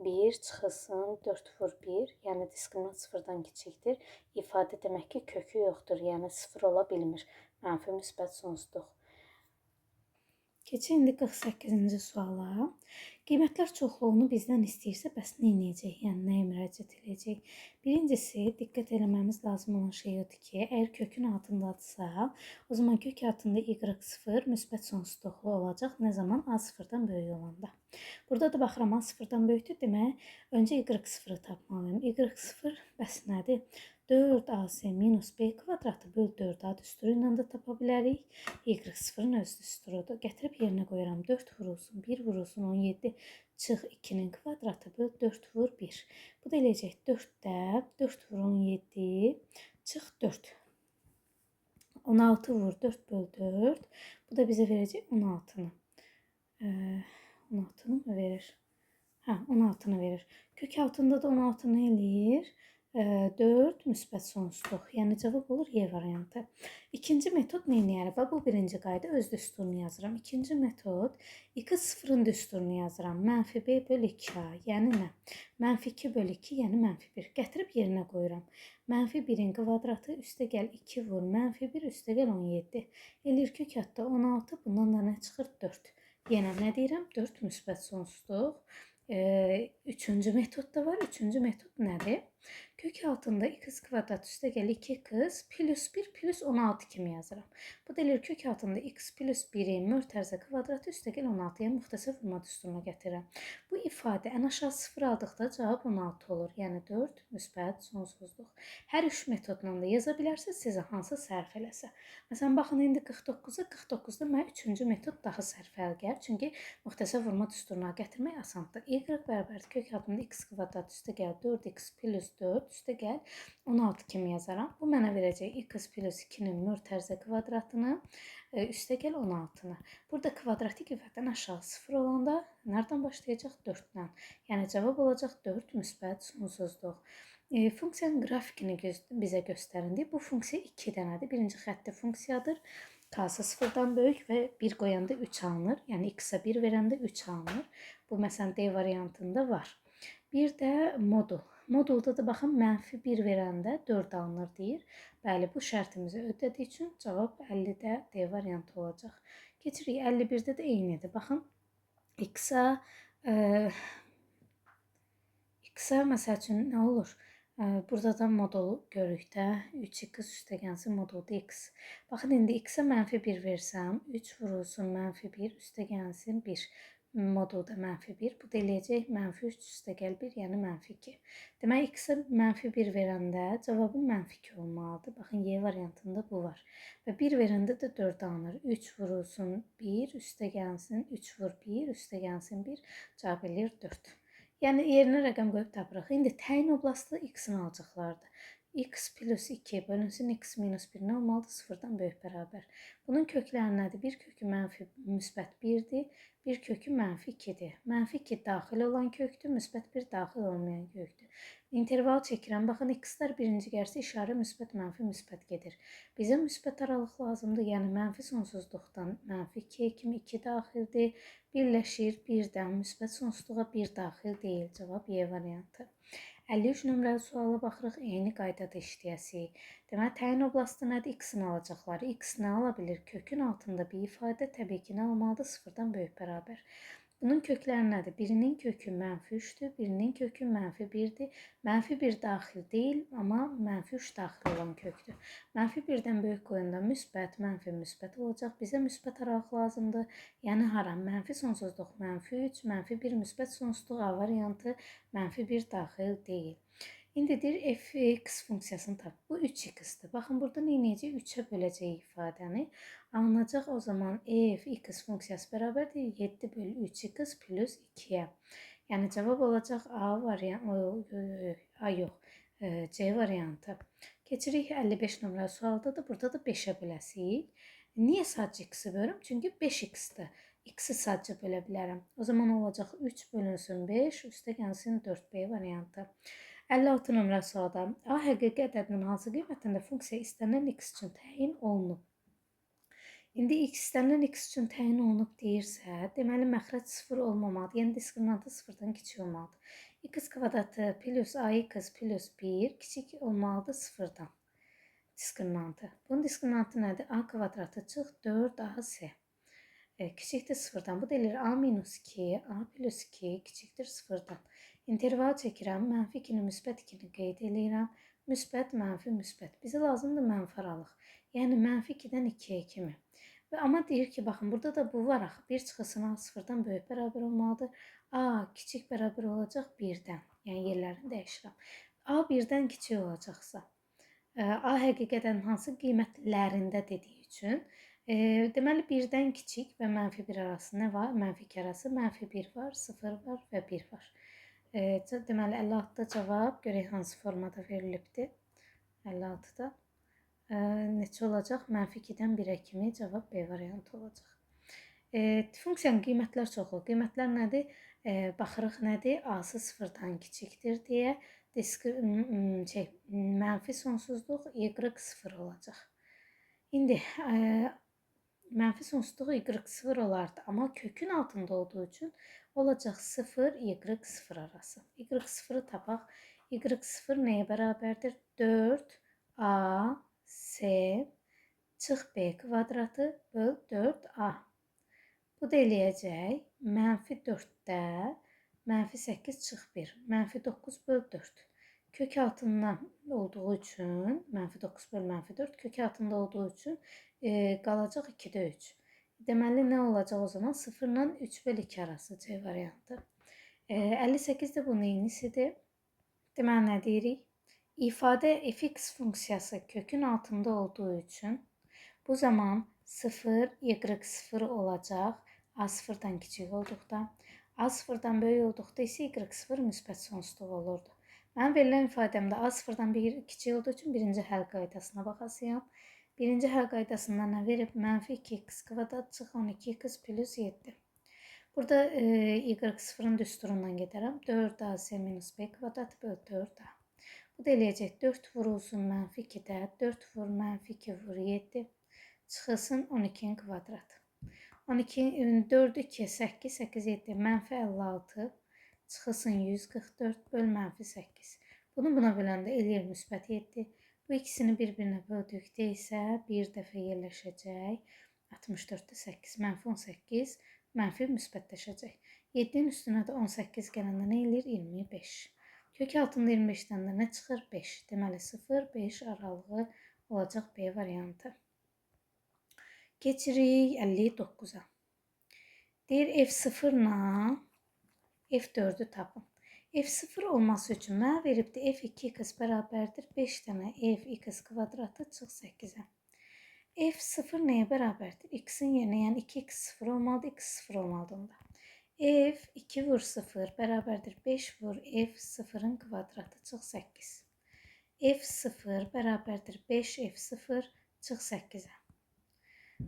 1 çıxılsın 4 vur 1, yəni diskriminant 0-dan kiçikdir. İfadə demək ki, kökü yoxdur, yəni 0 ola bilmir. Mənfi müsbət sonsuzluq. Keçək indi 48-ci suala. Qiymətlər çoxluğunu bizdən istəyirsə, bəs nə edəcək? Yəni nəyə müraciət edəcək? Birincisi, diqqət eləməmiz lazım olan şey odur ki, əgər kökün altındadırsa, o zaman kök altında y0 müsbət sonsuzluqlu olacaq. Nə zaman? A 0-dan böyük olanda. Burada da baxıram, A 0-dan böyükdür, demək, öncə y0-ı tapmalıyım. Y0 bəs nədir? 4ac minus b kvadratı böl 4a düsturu ilə də tapa bilərik. Y0-ın öz düsturudur. Gətirib yerinə qoyuram. 4 vurulsun, 1 vurulsun 17 çıx 2-nin kvadratı böl 4 vur 1. Bu da eləyəcək 4-də 4 vur 17 çıx 4. 16 vur 4 böl 4. Bu da bizə verəcək 16-nı. 16-nı mı verir? Hə, 16-nı verir. Kök altında da 16-nı eləyir. 4 müsbət sonsuzluq. Yəni cavab olur Y variantı. İkinci metod nə edər? Bu birinci qayda öz düsturunu yazıram. İkinci metod x0-ın düsturunu yazıram. Mənfi b böl 2a. Yəni nə? Mənfi 2 böl 2, yəni mənfi 1. Gətirib yerinə qoyuram. Mənfi 1-in kvadratı üstəgəl 2 vur. Mənfi 1 üstəgəl 17. Eləyir kökətdə 16. Bundan da nə çıxır? 4. Yenə nə deyirəm? 4 müsbət sonsuzluq. Üçüncü metod da var. Üçüncü metod nədir? Kök altında x kvadrat üstəgəl 2x plus 1 plus 16 kimi yazıram. Bu da eləyir kök altında x plus 1-i mötərizə kvadratı üstəgəl 16-ya müxtəsər vurma düsturuna gətirirəm. Bu ifadə ən aşağı 0 aldıqda cavab 16 olur. Yəni 4 müsbət sonsuzluq. Hər üç metodla da yaza bilərsiniz, sizə hansı sərf eləsə. Məsələn, baxın, indi 49-da mən üçüncü metod daha sərfəli gəlir. Çünki müxtəsər vurma düsturuna gətirmək asandır. Y bərabərdir kök altında x kvadrat üstəgəl 4x plus 4 üstəgəl 16 kimi yazaram. Bu mənə verəcək x plus 2-nin mötərizə kvadratını üstəgəl 16-nı. Burada kvadratik ifadən aşağı 0 olanda nereden başlayacaq? 4-dən. Yəni cavab olacaq 4 müsbət sonsuzluq. Funksiyanın qrafikini bizə göstərin. Bu funksiya 2 dənədir. Birinci xətti funksiyadır. K-sı 0-dan böyük və 1 qoyanda 3 alınır. Yəni x-ə 1 verəndə 3 alınır. Bu məsələn D variantında var. Bir də modul. Modulda da baxın -1 verəndə 4 alınır deyir. Bəli, bu şərtimizi ödədiyi üçün cavab 50-də D variantı olacaq. Keçirik 51-də də eynidir. Baxın x-a məsəl üçün nə olur? Burada da modul görürük də 3x üstəgəlsin modulda x. Baxın indi x-a -1 versəm 3 vurulsun -1 üstəgəlsin 1. Modulda -1. Bu da eləyəcək -3 üstəgəl 1, yəni -2. Demək x-a -1 verəndə cavabım -2 olmalıdır. Baxın Y variantında bu var. Və 1 verəndə də 4 alınır. 3 vurulsun 1 üstəgəlsin 3 vur 1 üstəgəlsin 1 cavab eləyir 4. Yəni yerinə rəqəm qoyub tapırıq. İndi təyin oblasti x-in alacaqlardır. X plus 2 bölünsün x minus 1 nə olmalıdır? 0-dan böyük bərabər. Bunun kökləri nədir? Bir kökü -1-dir, bir kökü -2-dir. -2 daxil olan kökdür, -1 daxil olmayan kökdür. İnterval çəkirəm. Baxın, x-lər birinci gəlsə işarə müsbət, mənfi, müsbət gedir. Bizə müsbət aralıq lazımdır. Yəni, mənfi sonsuzluqdan -2 kimi 2 daxildir. Birləşir 1-dən müsbət sonsuzluğa 1 daxil deyil. Cavab Y variantı. 53 nömrəli suala baxırıq. Eyni qaydada işləyəsik. Deməli, təyin oblasti nədir? X-in alacaqları. X nə ala bilir? Kökün altında bir ifadə təbii ki, nə olmalıdır? 0-dan böyük bərabər. Bunun kökləri nədir? Birinin kökü -3-dür, birinin kökü -1-dir. -1 daxil deyil, amma -3 daxil olan kökdür. -1-dən böyük qoyanda müsbət, mənfi, müsbət olacaq. Bizə müsbət aralıq lazımdır. Yəni hara? Mənfi sonsuzluq -3, -1 müsbət sonsuzluq A variantı -1 daxil deyil. İndi deyir f(x) funksiyasını tap. Bu 3x-dir. Baxın, burada nə edəcək? 3-ə böləcək ifadəni. Alınacaq o zaman f(x) funksiyası bərabərdir 7 bölü 3x plus 2-yə. Yəni cavab olacaq A variantı, C variantı. Keçirik 55 nömrəli sualda da burada da 5-ə böləsik. Niyə sadəcə x-i bölürəm? Çünki 5x-dir. X-i sadəcə bölə bilərəm. O zaman olacaq 3 bölünsün 5 üstə gəlsin 4B variantı. 56 nömrəli sualda A həqiqi ədədinin hansı qiymətində funksiya istənilən x üçün təyin olunub? İndi x istənilən x üçün təyin olunub deyirsə, deməli məxrəc 0 olmamalıdır. Yəni diskriminantı 0-dan kiçik olmalıdır. X kvadratı plus ax plus 1 kiçik olmalıdır 0-dan. Diskriminantı. Bunun diskriminantı nədir? A kvadratı çıx 4ac. Kiçikdir 0-dan. Bu da eləyir A minus 2, A plus 2 kiçikdir 0-dan. İnterval çəkirəm. -2-ni, müsbət 2-ni qeyd eləyirəm. Müsbət, mənfi, müsbət. Bizə lazımdır mənfi aralıq. Yəni -2-dən 2-yə kimi. Amma deyir ki, baxın, burada da bu var axı. 1 çıxılsın A 0-dan böyük bərabər olmalıdır. A kiçik bərabər olacaq 1-dən. Yəni yerlərini dəyişirəm. A 1-dən kiçik olacaqsa, A həqiqətən hansı qiymətlərində dediyi üçün, deməli 1-dən kiçik və -1 arası nə var? -2 arası -1 var, 0 var və 1 var. Deməli 56-da cavab görək hansı formada verilibdir. 56-da neçə olacaq? -2-dən 1-ə kimi cavab B variantı olacaq. Funksiyanın qiymətlər çoxlu. Qiymətlər nədir? Baxırıq nədir? A-sı 0-dan kiçikdir deyə mənfi sonsuzluq y0 olacaq. İndi mənfi sonsuzluq y0 olardı. Amma kökün altında olduğu üçün olacaq 0, y0 arası. y0-ı tapaq. y0 nəyə bərabərdir? 4a c çıx b kvadratı böl 4a. Bu da eləyəcək -4-də -8 çıx 1. -9 böl 4. Kök altından olduğu üçün -9 böl -4 kök altında olduğu üçün qalacaq 2-də 3. Deməli nə olacaq o zaman? 0 ilə 3 böl 2 arası C variantı. 58 də bunun eynisidir. Deməli nə deyirik? İfadə f(x) funksiyası kökün altında olduğu üçün bu zaman 0, y0 olacaq. A 0-dan kiçik olduqda. A 0-dan böyük olduqda isə y0 müsbət sonsuzluq olurdu. Mənim verilən ifadəmdə A 0-dan kiçik olduğu üçün birinci həll qaydasına baxasıyam. Birinci həll qaydasında nə verib? -2x kvadrat çıx 12x plus 7. Burada y0-ın düsturundan gedərəm. 4ac minus b kvadrat böl 4a. Bu da eləyəcək 4 vurulsun -2-də, 4 vur -2 vur 7, çıxılsın 12-nin kvadratı. 4, 2, 8, 8, 7, -56, çıxılsın 144 böl -8. Bunu buna böləndə eləyir müsbət 7. Bu ikisini bir-birinə böldükdə isə bir dəfə yerləşəcək. 64-də 8, mənfi 18, mənfi müsbətləşəcək. 7-nin üstünə də 18 gələndə nə eləyir? 25. Kök altında 25-dən də nə çıxır? 5. Deməli 0-5 aralığı olacaq B variantı. Keçirik 59-a. Deyir F0-la F4-ü tapın. F0 olması üçün mənə veribdir F2x bərabərdir 5 dənə Fx kvadratı çıx 8-ə. F0 nəyə bərabərdir? X-in yerinə, yəni 2x 0 olmalıdır, x 0 olmalıdır onda. F2 vur 0 bərabərdir 5 vur F0-ın kvadratı çıx 8. F0 bərabərdir 5 F0 çıx 8-ə.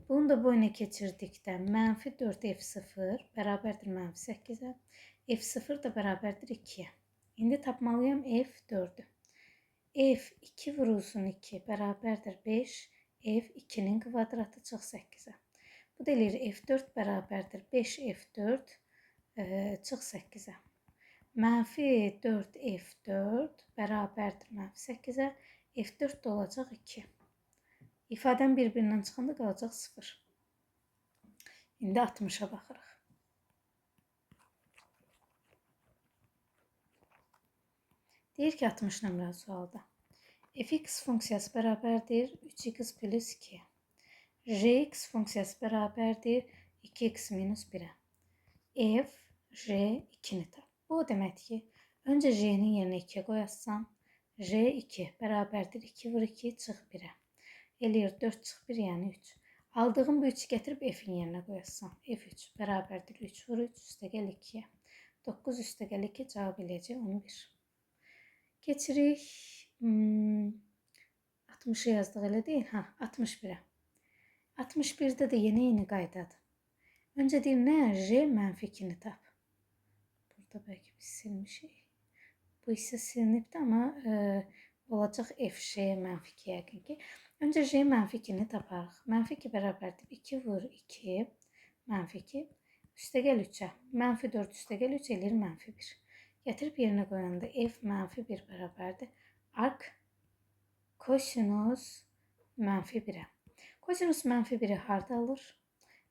Bunu da boyuna keçirdikdə mənfi 4 F0 bərabərdir mənfi 8-ə. F0 da bərabərdir 2-yə. İndi tapmalıyam F4-ü. F2 vurulsun 2 bərabərdir 5. F2-nin kvadratı çıx 8-ə. Bu da eləyir F4 bərabərdir 5 F4 çıx 8-ə. Mənfi 4 F4 bərabərdir mənfi 8-ə. F4 də olacaq 2. İfadəm bir-birindən çıxanda qalacaq 0. İndi 60-a baxırıq. Deyir ki, 60 nömrəli sualda. Fx funksiyası bərabərdir 3x plus 2. Jx funksiyası bərabərdir 2x minus 1-ə. F, J 2-ni tap. Bu o deməkdir ki, öncə J-nin yerinə 2 qoyasam, J2 bərabərdir 2 vur 2 çıx 1-ə. Eləyir 4 çıx 1, yəni 3. Aldığım bu 3-ü gətirib F-in yerinə qoyasam. F3 bərabərdir 3 vur 3 üstəgəl 2-yə. 9 üstəgəl 2 cavab eləyəcək 11. Keçirik 60-ı yazdıq, elə deyil? 61-ə. 61-də də yenə eyni qaydadır. Öncə deyir, nə? J mənfi 2-ni tap. Burada bəlkə biz silmişik. Bu isə silinibdir, amma olacaq F-J mənfi 2 yəqin ki. Öncə J mənfi 2-ni taparıq. Mənfi 2 bərabərdir 2 vur 2 mənfi 2 üstəgəl 3-ə. Mənfi 4 üstəgəl 3 eləyir mənfi 1. Gətirib yerinə qoyanda F mənfi 1 bərabərdir. Arc kosinus mənfi 1-ə. Kosinus mənfi 1-i harda alır?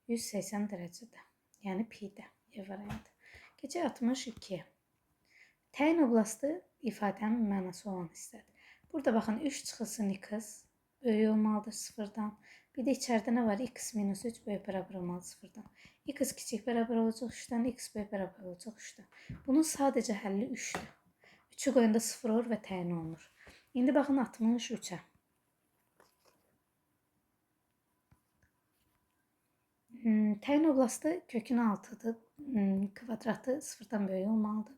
180 dərəcədə. Yəni pi-də. E variantı. Keçək 62-yə. Təyin oblastı ifadənin mənası olan hissədir. Burada baxın 3 çıxılsın x böyük olmalıdır 0-dan. Bir də içəridə nə var? X minus 3 böyük bərabər olmalıdır 0-dan. X kiçik bərabər olacaq 3-dən, x böyük bərabər olacaq 3-dən. Bunun sadəcə həlli 3-dür. 3-ü qoyanda 0 olur və təyin olunur. İndi baxın 63-ə. Təyin oblastı kökün 6-dır. Kvadratı 0-dan böyük olmalıdır.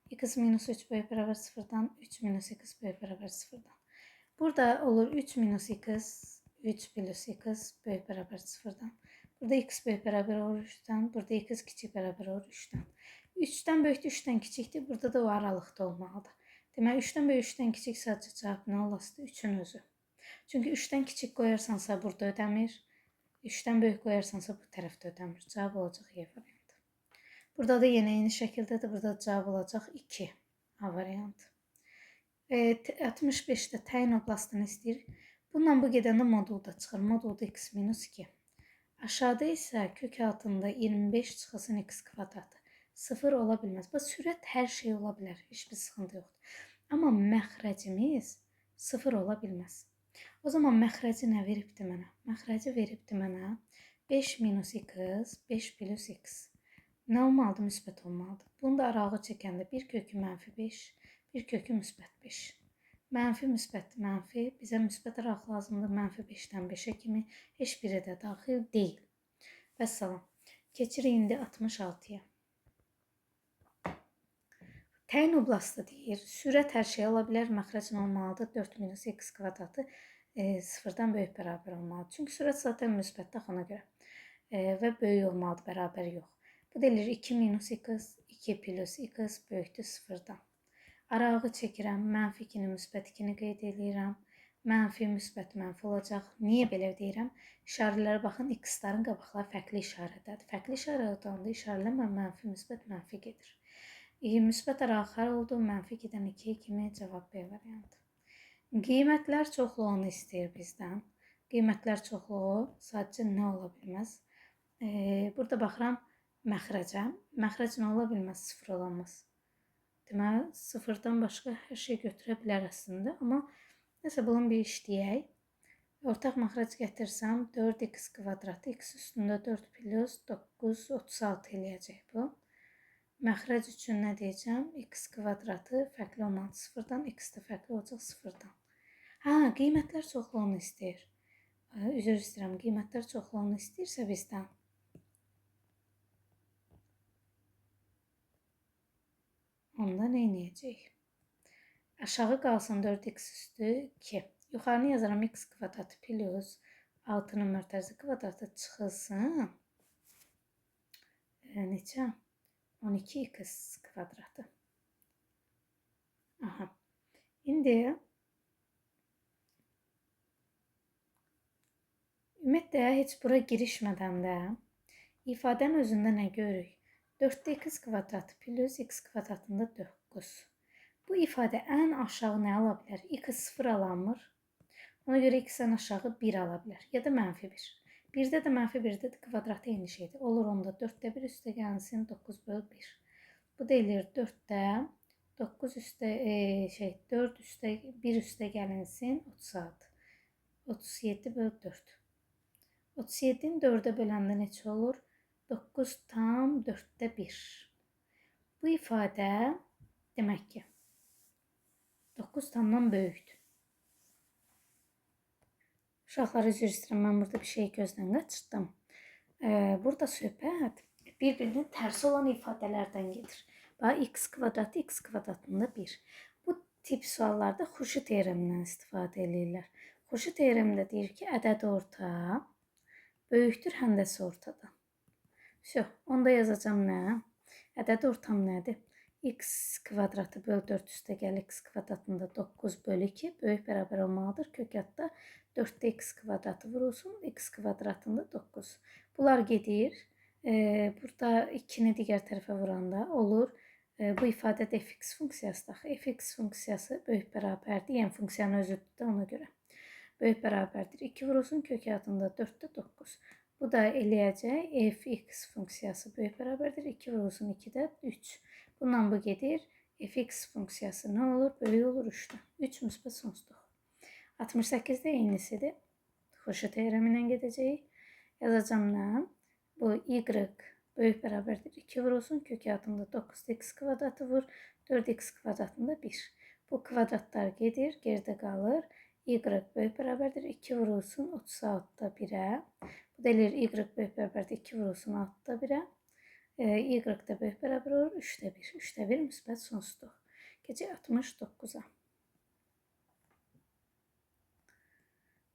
X minus 3 böyük bərabər 0-dan, 3 minus x böyük bərabər 0-dan. Burada olur 3 minus x, 3 plus x böyük bərabər 0-dan. Burada x böyük bərabər olur 3-dən, burada x kiçik bərabər olur 3-dən. 3-dən böyükdür, 3-dən kiçikdir, burada da o aralıqda olmalıdır. Deməli, 3-dən böyük, 3-dən kiçik sadəcə cavab nə olasıdır? 3-ün özü. Çünki 3-dən kiçik qoyarsansa burada ödəmir, 3-dən böyük qoyarsansa bu tərəfdə ödəmir. Cavab olacaq Y variantı. Burada da yenə eyni şəkildədir, burada cavab olacaq 2 A variantı. 65-də təyin oblastını istəyir. Bununla bu gedəndə modulda çıxır. Modulda x minus 2. Aşağıda isə kök altında 25 çıxılsın x kvadratı. 0 ola bilməz. Bu sürət hər şey ola bilər. Heç bir sıxıntı yoxdur. Amma məxrəcimiz 0 ola bilməz. O zaman məxrəci nə veribdir mənə? Məxrəci veribdir mənə 5 minus x, 5 plus x. Nə olmalıdır? Müsbət olmalıdır. Bunu da arağı çəkəndə bir kökü mənfi 5, bir kökü müsbət 5. Mənfi, müsbət, mənfi. Bizə müsbət araq lazımdır. Mənfi 5-dən 5-ə kimi. Heç biri də daxil deyil. Vəssalam. Keçirik indi 66-ya. Təyin oblastı deyir. Sürət hər şey ola bilər. Məxrəcin olmalıdır. 4 minus x kvadratı 0-dan böyük bərabər olmalıdır. Çünki sürət zaten müsbətdir ona görə. Və böyük olmalıdır, bərabər yox. Bu da eləyir 2 minus x, 2 plus x böyükdür 0-dan. Arağı çəkirəm, mənfi 2-ni, müsbət 2-ni qeyd edirəm. Mənfi, müsbət, mənfi olacaq. Niyə belə deyirəm? İşarələrə baxın, x-ların qabaqları fərqli işarədədir. Fərqli işarə olanda işarələrlə mənfi, müsbət, mənfi gedir. Müsbət əraxar oldu, mənfi 2-dən 2 kimi cavab B variantı. Qiymətlər çoxluğunu istəyir bizdən. Qiymətlər çoxluğu sadəcə nə ola bilməz? Burada baxıram məxrəcə. Məxrəc nə ola bilməz? 0 olamaz. Deməli, 0-dan başqa hər şey götürə bilər əslində. Amma nəsə bunun bir işləyək. Ortaq məxrəc gətirsəm 4x kvadratı x üstündə 4 plus 9 36 eləyəcək bu. Məxrəc üçün nə deyəcəm? X kvadratı fərqli olmalı 0-dan, x də fərqli olacaq 0-dan. Qiymətlər çoxluğunu istəyir. Üzr istəyirəm, qiymətlər çoxluğunu istəyirsə bizdən. Onda nə edəcəyik? Aşağı qalsın 4x üstü 2. Yuxarını yazaram x kvadratı plus 6-nın mərtəzi kvadratı çıxılsın. Neçə? 12x kvadratı. İndi ümumiyyətlə heç bura girişmədən də ifadənin özündə nə görürük? 4x kvadratı plus x kvadratında 9. Bu ifadə ən aşağı nə ala bilər? X 0 alanmır. Ona görə x-dən aşağı 1 ala bilər. Ya da mənfi 1. 1-də də mənfi 1-də də kvadratı eyni şeydir. Olur onda 4-də 1 üstə gəlsin 9 böl 1. Bu deyilir 4-də 9 üstə 4 üstə 1 üstə gəlinsin 36. 37 böl 4. 37-ni 4-ə böləndə neçə olur? 9 tam 4-də 1. Bu ifadə demək ki 9 tamdan böyükdür. Uşaqlar üzr istəyirəm, mən burada bir şey gözdən qaçırdım. Burada söhbət bir-birinin tərsi olan ifadələrdən gedir. Bax, x kvadratı x kvadratında 1. Bu tip suallarda Xurşud teoremindən istifadə edirlər. Xurşud teoremində deyir ki, ədəd orta böyükdür həndəsi ortadan. Onda yazacağım nə? Ədəd ortam nədir? X kvadratı böl 4 üstə gəl x kvadratında 9 böl 2 böyük bərabər olmalıdır. Kökətdə 4-də x kvadratı vurulsun, x kvadratında 9. Bunlar gedir. Burada 2-ni digər tərəfə vuranda olur. Bu ifadədə fx funksiyası da. Fx funksiyası böyük bərabərdir. Yəni funksiyanın özüdür də ona görə. Böyük bərabərdir. 2 vurulsun, kökətində 4-də 9. Bu da eləyəcək. Fx funksiyası böyük bərabərdir. 2 vurulsun 2-də 3. Bundan bu gedir. Fx funksiyası nə olur? Böyük olur 3-dən. 3 müsbət sonsuzluq. 68-də eynisidir. Xurşud teoremi ilə gedəcəyik. Yazacağım nə? Bu y böyük bərabərdir. 2 vurulsun. Kökətində 9x kvadratı vur. 4x kvadratında 1. Bu kvadratlar gedir. Geridə qalır. Y böyük bərabərdir. 2 vurulsun 36-da 1-ə. Bu da eləyir y böyük bərabərdir. 2 vurulsun 6-da 1-ə. Y də böyük bərabər olur 3-də 1. 3-də 1 müsbət sonsuzluq. Keçək 69-a.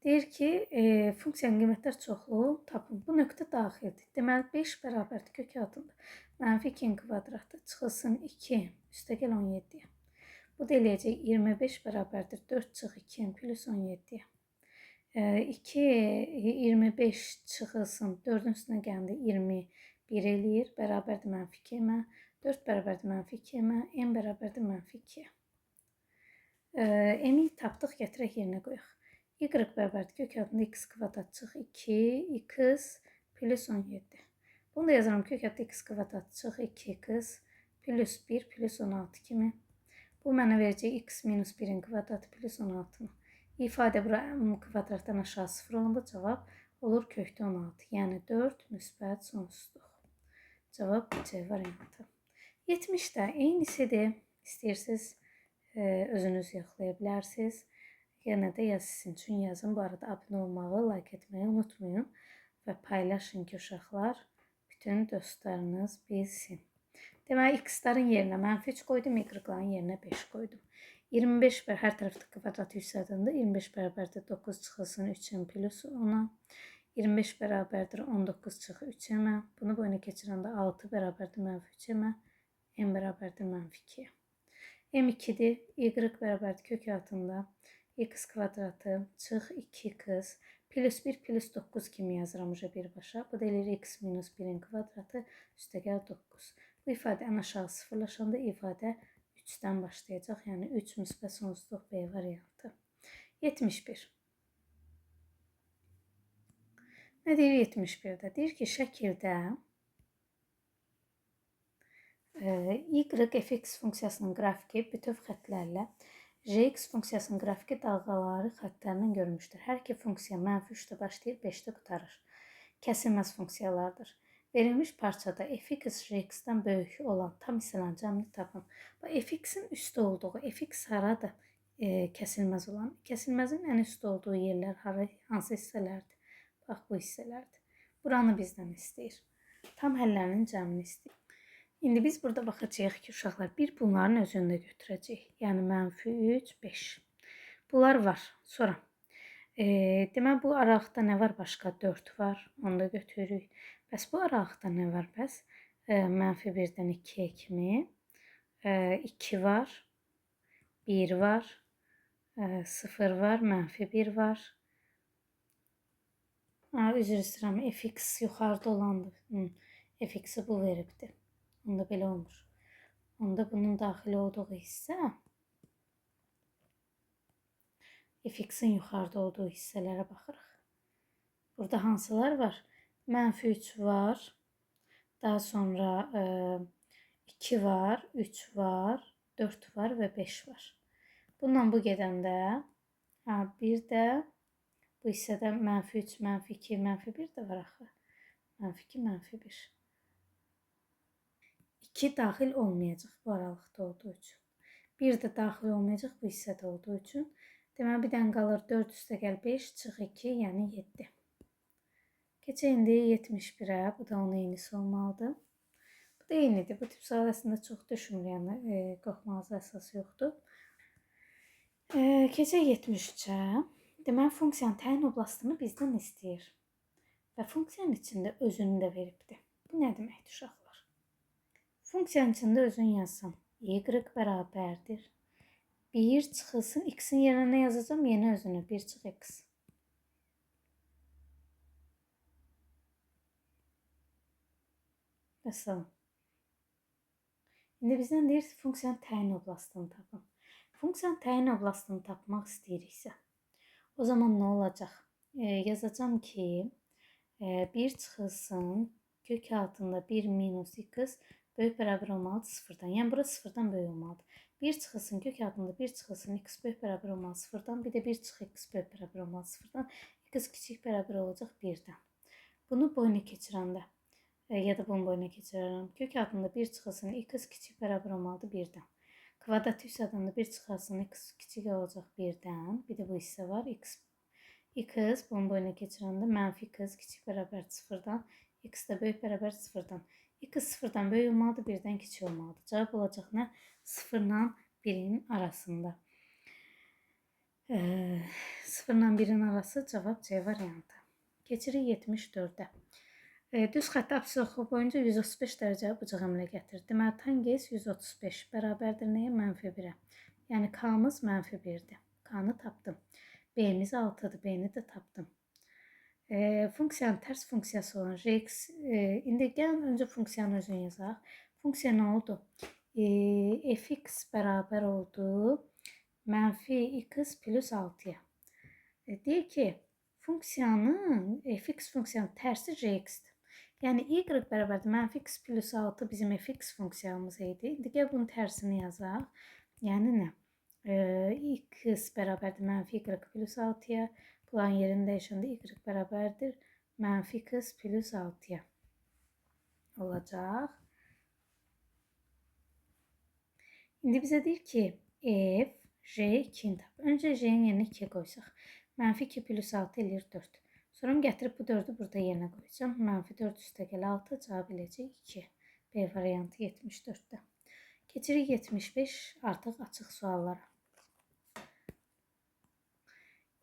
Deyir ki, funksiyanın qiymətlər çoxluğu tapın. Bu nöqtə daxildir. Deməli, 5 bərabərdir kök altında. Mənfi 2-nin kvadratı çıxılsın 2 üstə gəl 17-yə. Bu da eləyəcək 25 bərabərdir 4 çıx 2 plus 17-yə. 2, 25 çıxılsın 4-ün üstünə gəldi 21 eləyir. Bərabərdir mənfi 2-yə. 4 bərabərdir mənfi 2-yə. N bərabərdir mənfi 2-yə. M-i tapdıq, gətirək yerinə qoyaq. Y bərabərdir kök altında x kvadrat çıx 2 x plus 17. Bunu da yazaram kök altında x kvadrat çıx 2x plus 1 plus 16 kimi. Bu mənə verəcək x minus 1-in kvadratı plus 16-nı. İfadə bura kvadratdan aşağı 0 olanda cavab olur kökdə 16. Yəni 4 müsbət sonsuzluq. Cavab C variantı. 70-də eynisidir. İstəyirsiniz özünüz yoxlaya bilərsiniz. Yenə də sizin üçün yazın. Bu arada abunə olmağı, like etməyi unutmayın. Və paylaşın ki, uşaqlar bütün dostlarınız bilsin. Deməli, x-ların yerinə mənfi 3 qoydum, y-ların yerinə 5 qoydum. 25 hər tərəfdə kvadrat yüksədəndə 25 bərabərdir 9 çıxılsın 3-ün plus 10-a. 25 bərabərdir 19 çıx 3-ə. Bunu boyuna keçirəndə 6 bərabərdir mənfi 3-ə. N bərabərdir mənfi 2-yə. M2-dir. Y bərabərdir kök altında x kvadratı çıx 2x plus 1 plus 9 kimi yazıram birbaşa. Bu da eləyir x minus 1-in kvadratı üstə gəl 9. Bu ifadə ən aşağı sıfırlaşanda ifadə 3-dən başlayacaq. Yəni 3 müsbət sonsuzluq B variantı. 71. Nə deyir 71-də? Deyir ki, şəkildə y fx funksiyasının qrafiki bütöv xətlərlə jx funksiyasının qrafiki dalğaları xətlərindən görünmüşdür. Hər iki funksiya -3-də başlayır, 5-də qurtarır. Kəsilməz funksiyalardır. Verilmiş parçada fx jx-dən böyük olan tam hissələrin cəmini tapın. Fx-in üstü olduğu, fx haradır? Kəsilməz olan. Kəsilməzin ən üstü olduğu yerlər hansı hissələrdir? Bax, bu hissələrdir. Buranı bizdən istəyir. Tam həllərinin cəmini istəyir. İndi biz burada baxacağıq ki, uşaqlar, bir bunların özünü də götürəcəyik. Yəni -3, 5. Bunlar var. Sonra demək bu aralıqda nə var? Başqa 4 var. Onu da götürürük. Bəs bu aralıqda nə var? Bəs -1-dən 2-yə kimi 2 var, 1 var, 0 var, -1 var. Üzr istəyirəm, fx yuxarıda olandır. Fx-i bu veribdir. Onda belə olmur. Onda bunun daxil olduğu hissə fx-in yuxarıda olduğu hissələrə baxırıq. Burada hansılar var? -3 var. Daha sonra 2 var, 3 var, 4 var və 5 var. Bundan bu gedəndə bir də bu hissədə -3, -2, -1 də var axı. -2, -1. 2 daxil olmayacaq bu aralıqda olduğu üçün. 1 də daxil olmayacaq bu hissədə olduğu üçün. Deməli, bir dənə qalır 4 + 5 = 2, yəni 7. Keçək indi 71-ə. Bu da onun eynisi olmalıdır. Bu da eynidir. Bu tip sual əslində çox düşmür, yəni qorxmağınıza əsas yoxdur. Keçək 73-ə. Deməli, funksiyanın təyin oblastını bizdən istəyir. Və funksiyanın içində özünü də veribdir. Bu nə deməkdir uşaqlar? Funksiyanın içində özünü yazsam, y bərabərdir. 1 çıxılsın, x-in yerinə nə yazacağım? Yenə özünü, 1 çıx x. Məsələn. İndi bizdən deyir, funksiyanın təyin oblastını tapın. Funksiyanın təyin oblastını tapmaq istəyiriksə, o zaman nə olacaq? Yazacağım ki, 1 çıxılsın, kök altında 1 - x böyük bərabər olmalıdır 0-dan. Yəni, bura 0-dan böyük olmalıdır. 1 çıxılsın, kök altında 1 çıxılsın, x böyük bərabər olmalıdır 0-dan. Bir də 1 çıx x böyük bərabər olmalıdır 0-dan. X kiçik bərabər olacaq 1-dən. Bunu boyuna keçirəndə, ya da bunu boyuna keçirərəm. Kök altında 1 çıxılsın, x kiçik bərabər olmalıdır 1-dən. Kvadrat hissədən də 1 çıxılsın, x kiçik olacaq 1-dən. Bir də bu hissə var, x bunun boyuna keçirəndə -x kiçik bərabər 0-dan, x də böyük bərabər 0-dan. X 0-dan böyük olmalıdır, 1-dən kiçik olmalıdır. Cavab olacaq nə? 0 ilə 1-in arasında. 0 ilə 1-in arası cavab C variantı. Keçirik 74-də. Düz xətt absidiya boyunca 135 dərəcə bucaq əmələ gətirir. Deməli, tangens 135 bərabərdir nəyə? -1-ə. Yəni, k-mız -1-dir. K-nı tapdım. B-miz 6-dır. B-ni də tapdım. Funksiyanın tərs funksiyası olan jx, indi gəlin öncə funksiyanın özünü yazaq. Funksiya nə oldu? Fx bərabər oldu -x + 6-ya. Deyir ki, fx funksiyanın tərsi jx-dir. Yəni, y bərabərdir -x + 6 bizim fx funksiyamız idi. İndi gəl bunun tərsini yazaq. Yəni nə? X bərabərdir -y + 6-ya. Bunların yerini dəyişəndə y bərabərdir -x + 6-ya olacaq. İndi bizə deyir ki, f, j 2-ni tap. Öncə j-in yerinə 2 qoysaq. -2 + 6 eləyir 4. Sonra gətirib bu 4-ü burada yerinə qoyacağım. -4 + 6 cavab eləyəcək 2. B variantı 74-də. Keçirik 75 artıq açıq suallara.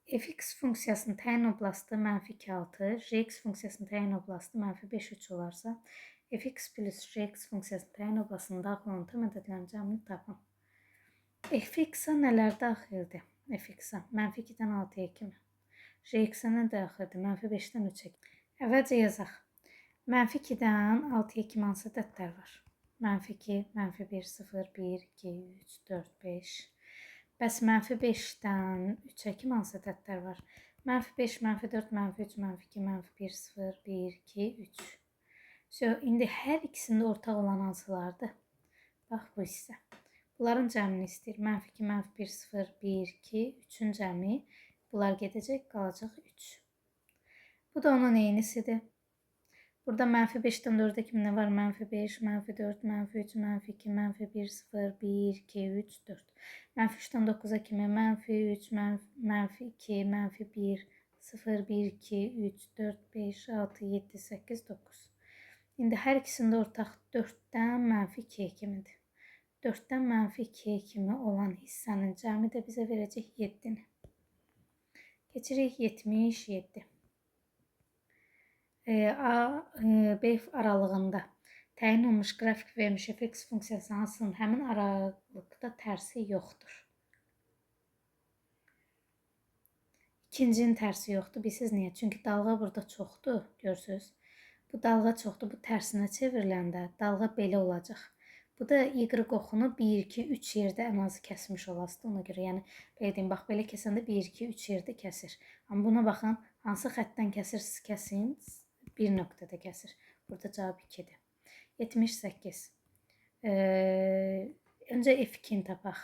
Fx funksiyasının təyin oblastı -2,6, jx funksiyasının təyin oblastı -5,3 olarsa, fx + jx funksiyasının təyin oblastının daxil olan tam ədədlərin cəmini tapın. Fx-a nələr daxildir? Fx-a -2-dən 6-ya kimi. Jx-a nə daxildir? -5-dən 3-ə kimi. Əvvəlcə yazaq. -2-dən 6-ya kimi hansı ədədlər var? -2, -1, 0, 1, 2, 3, 4, 5. Bəs -5-dən 3-ə kimi hansı ədədlər var? -5, -4, -3, -2, -1, 0, 1, 2, 3. İndi hər ikisində ortaq olan hansılardır? Bax bu hissə. Bunların cəmini istəyir. -2, -1, 0, 1, 2, 3-ün cəmi. Bunlar gedəcək, qalacaq 3. Bu da onun eynisidir. Burada -5-dən 4-ə kimi nə var? -5, -4, -3, -2, -1, 0, 1, 2, 3, 4. -3-dən 9-a kimi -3, -2, -1, 0, 1, 2, 3, 4, 5, 6, 7, 8, 9. İndi hər ikisində ortaq 4-dən -2-yə kimidir. 4-dən -2-yə kimi olan hissənin cəmi də bizə verəcək 7-ni. Keçirik 77. A, B aralığında təyin olunmuş qrafik vermiş f(x) funksiyası hansının həmin aralıqda tərsi yoxdur. İkincinin tərsi yoxdur. Bilirsiniz niyə? Çünki dalğa burada çoxdur. Görürsünüz? Bu dalğa çoxdur. Bu tərsinə çevriləndə dalğa belə olacaq. Bu da y oxunu 1, 2, 3 yerdə ən azı kəsmiş olasıdır. Ona görə, yəni belə deyim, bax belə kəsəndə 1, 2, 3 yerdə kəsir. Amma buna baxın, hansı xəttdən kəsirsiniz, kəsin, bir nöqtədə kəsir. Burada cavab 2-dir. 78. Öncə f2-ni tapaq.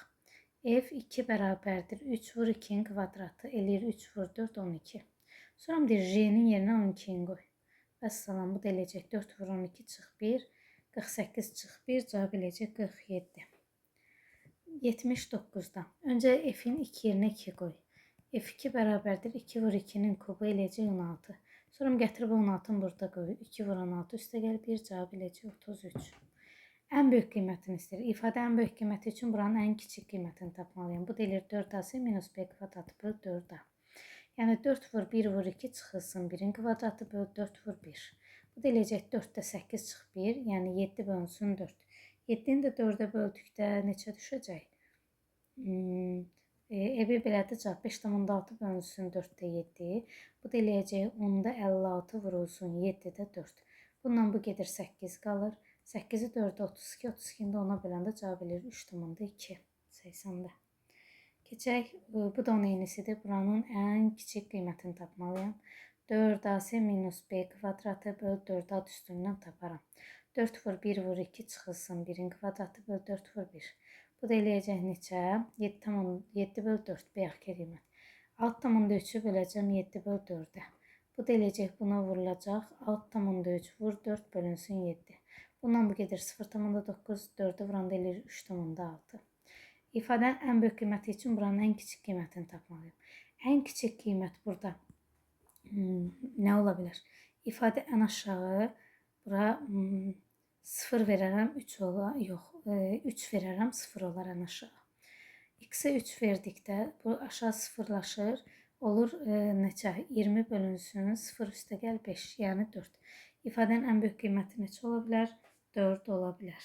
f2 bərabərdir 3 vur 2-nin kvadratı, eləyir 3 vur 4, 12. Sonra deyir, j-nin yerinə 12-ni qoy. Vəssalam, bu da eləyəcək 4 vur 12 çıx 1, 48 çıx 1, cavab eləyəcək 47. 79-dan. Öncə f-in 2 yerinə 2 qoy. f2 bərabərdir 2 vur 2-nin kubu eləyəcək 16. Sonra gətirib 16-ını burada qoy. 2 vur 16 üstə gəl 1, cavab eləyəcək 33. Ən böyük qiymətini istəyir. İfadə ən böyük qiyməti üçün buranın ən kiçik qiymətini tapmalıyım. Bu deyilir 4ac minus b kvadratı böl 4a. Yəni 4 vur 1 vur 2 çıxılsın 1-in kvadratı böl 4 vur 1. Bu da eləyəcək 4-də 8 çıx 1, yəni 7 bölünsün 4. 7-ni də 4-ə böldükdə neçə düşəcək? Evi belədir, cavab 5,6 bölünsün 4-də 7. Bu da eləyəcək 10-da 56 vurulsun 7-də 4. Bundan bu gedir 8 qalır. 8-i 4-də 32, 32-ni də 10-a böləndə cavab eləyir 3,2. 80-də. Keçək, bu da onun eynisidir. Buranın ən kiçik qiymətini tapmalıyam. 4ac minus b kvadratı böl 4a üstündən taparam. 4 vur 1 vur 2 çıxılsın 1-in kvadratı böl 4 vur 1. Bu da eləyəcək neçə? 7 böl 4 bəyək qiymət. 6,3-ü böləcəm 7 böl 4-ə. Bu da eləyəcək buna vurulacaq. 6,3 vur 4 bölünsün 7. Bundan bu gedir 0,9, 4-ü vuranda eləyir 3,6. İfadənin ən böyük qiyməti üçün buranın ən kiçik qiymətini tapmalıyım. Ən kiçik qiymət burada nə ola bilər? İfadə ən aşağı, bura 0 verərəm, 3 olar, yox, 3 verərəm, 0 olar ən aşağı. X-ə 3 verdikdə bu aşağı sıfırlaşır, olur neçə? 20 bölünsün 0 üstə gəl 5, yəni 4. İfadənin ən böyük qiyməti neçə ola bilər? 4 ola bilər.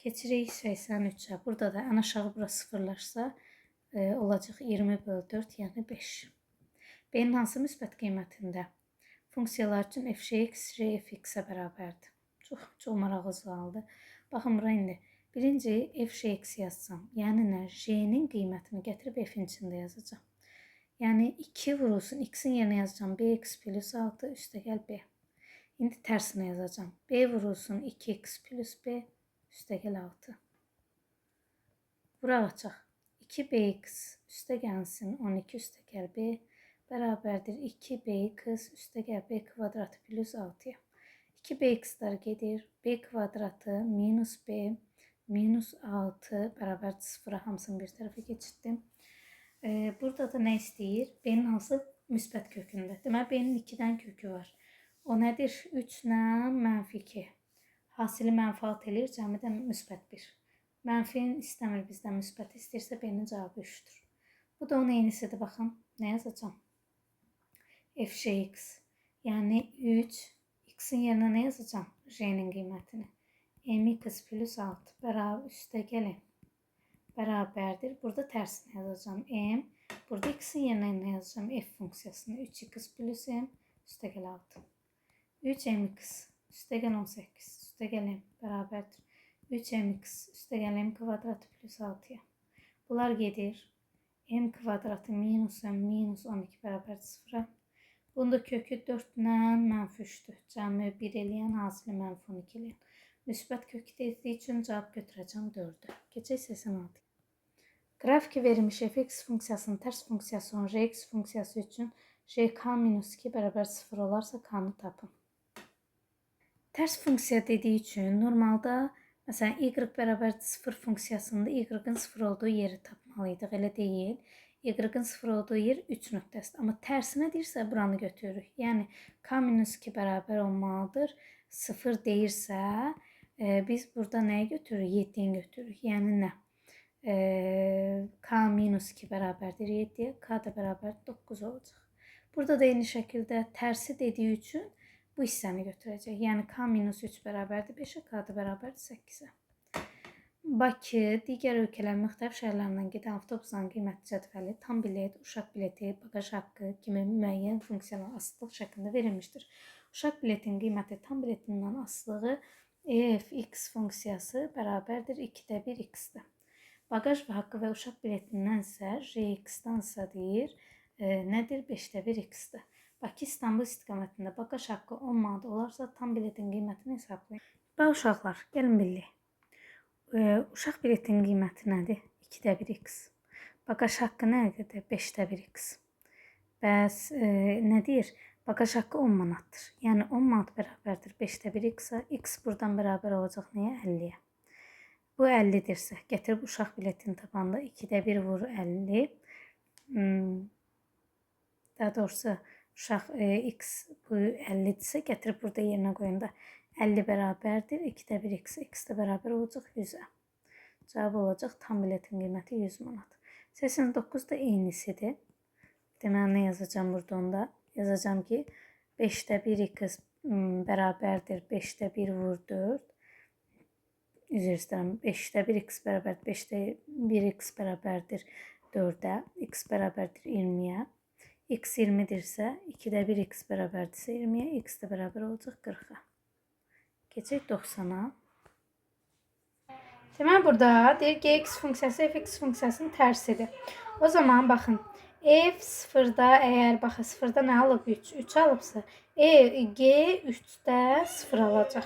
Keçirik 83-ə. Burada da ən aşağı bura sıfırlaşsa olacaq 20 böl 4, yəni 5. B-nin hansı müsbət qiymətində? Funksiyalar üçün f(x) f(x)-ə bərabərdir. Çox maraqlı sualdır. Baxın bura indi. Birinci f(x) yazsam, yəni nə? J-nin qiymətini gətirib f-in içində yazacağam. Yəni 2 vurulsun, x-in yerinə yazacağam. bx plus 6 üstə gəl b. İndi tərsinə yazacağam. b vurulsun 2x plus b üstə gəl 6. Bura açaq. 2bx üstə gəlsin 12 üstə gəl b bərabərdir 2bx üstə gəl b kvadratı plus 6-ya. 2bx-lar gedir. B kvadratı minus b minus 6 bərabərdir 0-a, hamısını bir tərəfə keçirdim. Burada da nə istəyir? B-nin hansı müsbət kökündə? Deməli, B-nin 2-dən kökü var. O nədir? 3-lə -2. Hasili mənfi 6 eləyir, cəmi də müsbət 1. Mənfinin istəmir bizdən müsbət, istəyirsə B-nin cavabı 3-dür. Bu da onun eynisidir, baxın. Nə yazacağam? f(x). Yəni 3, x-in yerinə nə yazacağam? J-nin qiymətini. mx plus 6 bərabər üstə gəlin. Bərabərdir. Burada tərsini yazacağam. M. Burada x-in yerinə nə yazacağam? F funksiyasını. 3x plus m üstə gəl 6. 3mx üstə gəl 18. Üstə gəlin bərabərdir. 3mx üstəgəl m kvadratı plus 6'ya. Bunlar gedir. M kvadratı minus m minus 12 bərabər 0'a. Bunda kökü 4 ilə mənfi 3'dür. Cəmi 1 eləyən, hasili mənfi 12 eləyən. Müsbət kök dediği üçün cavab götürəcəm 4'ü. Keçək 86. Qrafiki verilmiş fx funksiyasının tərs funksiyası olan rx funksiyası üçün rk minus 2 bərabər 0 olarsa k-nı tapın. Tərs funksiya dediği üçün normalda məsələn y bərabər 0 funksiyasında y-ın 0 olduğu yeri tapmalıydıq. Elə deyil. Y-ın 0 olduğu yer 3 nöqtəsidir. Amma tərsinə deyirsə buranı götürürük. Yəni k minus 2 bərabər olmalıdır. 0 deyirsə biz burada nəyi götürürük? 7'yi götürürük. Yəni nə? K minus 2 bərabərdir 7'ye. K da bərabər 9 olacaq. Burada da eyni şəkildə tərsi dediği üçün bu hissəni götürəcək. Yəni k minus 3 bərabərdir 5'e, k da bərabərdir 8'e. Bakı, digər ölkələrin müxtəlif şəhərlərindən gedən avtobusların qiymət cədvəli, tam bilet, uşaq bileti, bagaj haqqı kimi müəyyən funksiyalar asılılıq şəklində verilmişdir. Uşaq biletin qiyməti tam biletindən asılığı fx funksiyası bərabərdir 2'də 1 x-dir. Bagaj və haqqı və uşaq biletindən isə rx-dansa deyir, nədir? 5'də 1 x-dir. Bakı İstanbul istiqamətində bagaj haqqı 10 manat olarsa tam biletin qiymətini hesablayın. Bax uşaqlar, gəlin bilək. Uşaq biletin qiyməti nədir? 2'də 1 x. Bagaj haqqı nədir? 5'də 1 x. Bəs nə deyir? Bagaj haqqı 10 manatdır. Yəni 10 manat bərabərdir 5'də 1 x-a. X buradan bərabər olacaq nəyə? 50'yə. Bu 50'dirsə, gətirib uşaq biletini tapanda 2'də 1 vur 50. Daha doğrusu uşaq x bu 50'dirsə, gətirib burada yerinə qoyanda 50 bərabərdir 2'də 1 x. X də bərabər olacaq 100'ə. Cavab olacaq tam biletin qiyməti 100 manat. 89 da eynisidir. Deməli nə yazacağım burada onda? Yazacağım ki 5'də 1 x bərabərdir 5'də 1 vur 4. Üzr istəyirəm. 5'də 1 x bərabərdir 5'də 1 x bərabərdir 4'ə. X bərabərdir 20'yə. X 20'dirsə 2'də 1 x bərabərdirsə 20'yə. X də bərabər olacaq 40'a. Keçək 90'a. Deməli burada deyir gx funksiyası fx funksiyasının tərsidir. O zaman baxın. F sıfırda eğer bakın sıfırda ne alıb 3 alıbsa g 3'də 0 alacaq.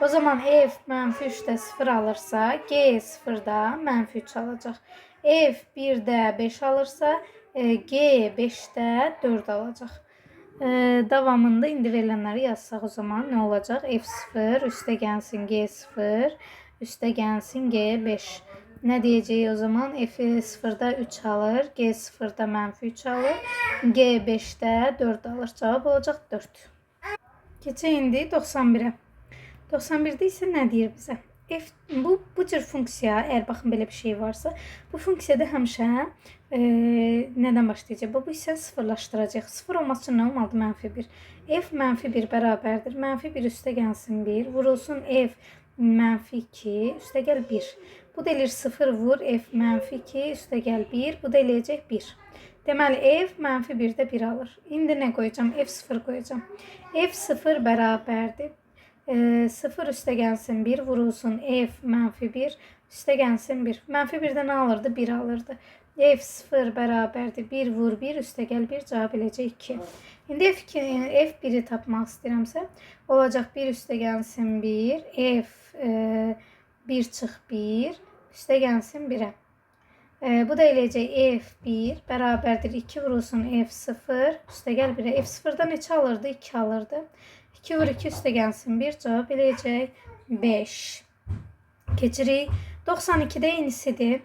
O zaman f mənfi 3'də 0 alırsa g sıfırda mənfi 3 alacaq. F 1'də 5 alırsa g 5'də 4 alacaq. Davamında indi verilənləri yazsaq o zaman ne olacaq? F0 üstə gəlsin g0 üstə gəlsin g5. Ne diyeceği o zaman? F sıfırda 3 alır. G sıfırda mənfi 3 alır. G 5'də 4 alır. Cavab olacaq 4. Keçək indi 91'ə. 91'də isə nə deyir bizə? F, bu cür funksiya, eğer baxın belə bir şey varsa, bu funksiyada həmişə nədən başlayacaq? Bu hissəni sıfırlaşdıracaq. Sıfır olması üçün nə olmalıdır? Mənfi 1. F mənfi 1 bərabərdir. Mənfi 1 üstə gəlsin 1. Vurulsun F mənfi 2 üstə gəl 1. Bu da eləyir 0 vur f mənfi 2 üstə gəl 1. Bu da eləyəcək 1. Deməli f mənfi 1'də 1 alır. İndi nə qoyacağım? F0 qoyacağım. F0 bərabərdir. 0 üstə gəlsin 1 vurulsun f mənfi 1 üstə gəlsin 1. Mənfi 1'də nə alırdı? 1 alırdı. F0 bərabərdir. 1 vur 1 üstə gəl 1 cavab eləyəcək 2. İndi F1'i tapmaq istəyirəmsə olacaq 1 üstə gəlsin 1 f 1 çıx 1 üstə gəlsin 1'ə. Bu da eləyəcək f1 bərabərdir 2 vurulsun f0 üstə gəl 1'ə. F0'da neçə alırdı? 2 alırdı. 2 vur 2 üstə gəlsin 1 cavab eləyəcək 5. Keçirik. 92'də eynisidir.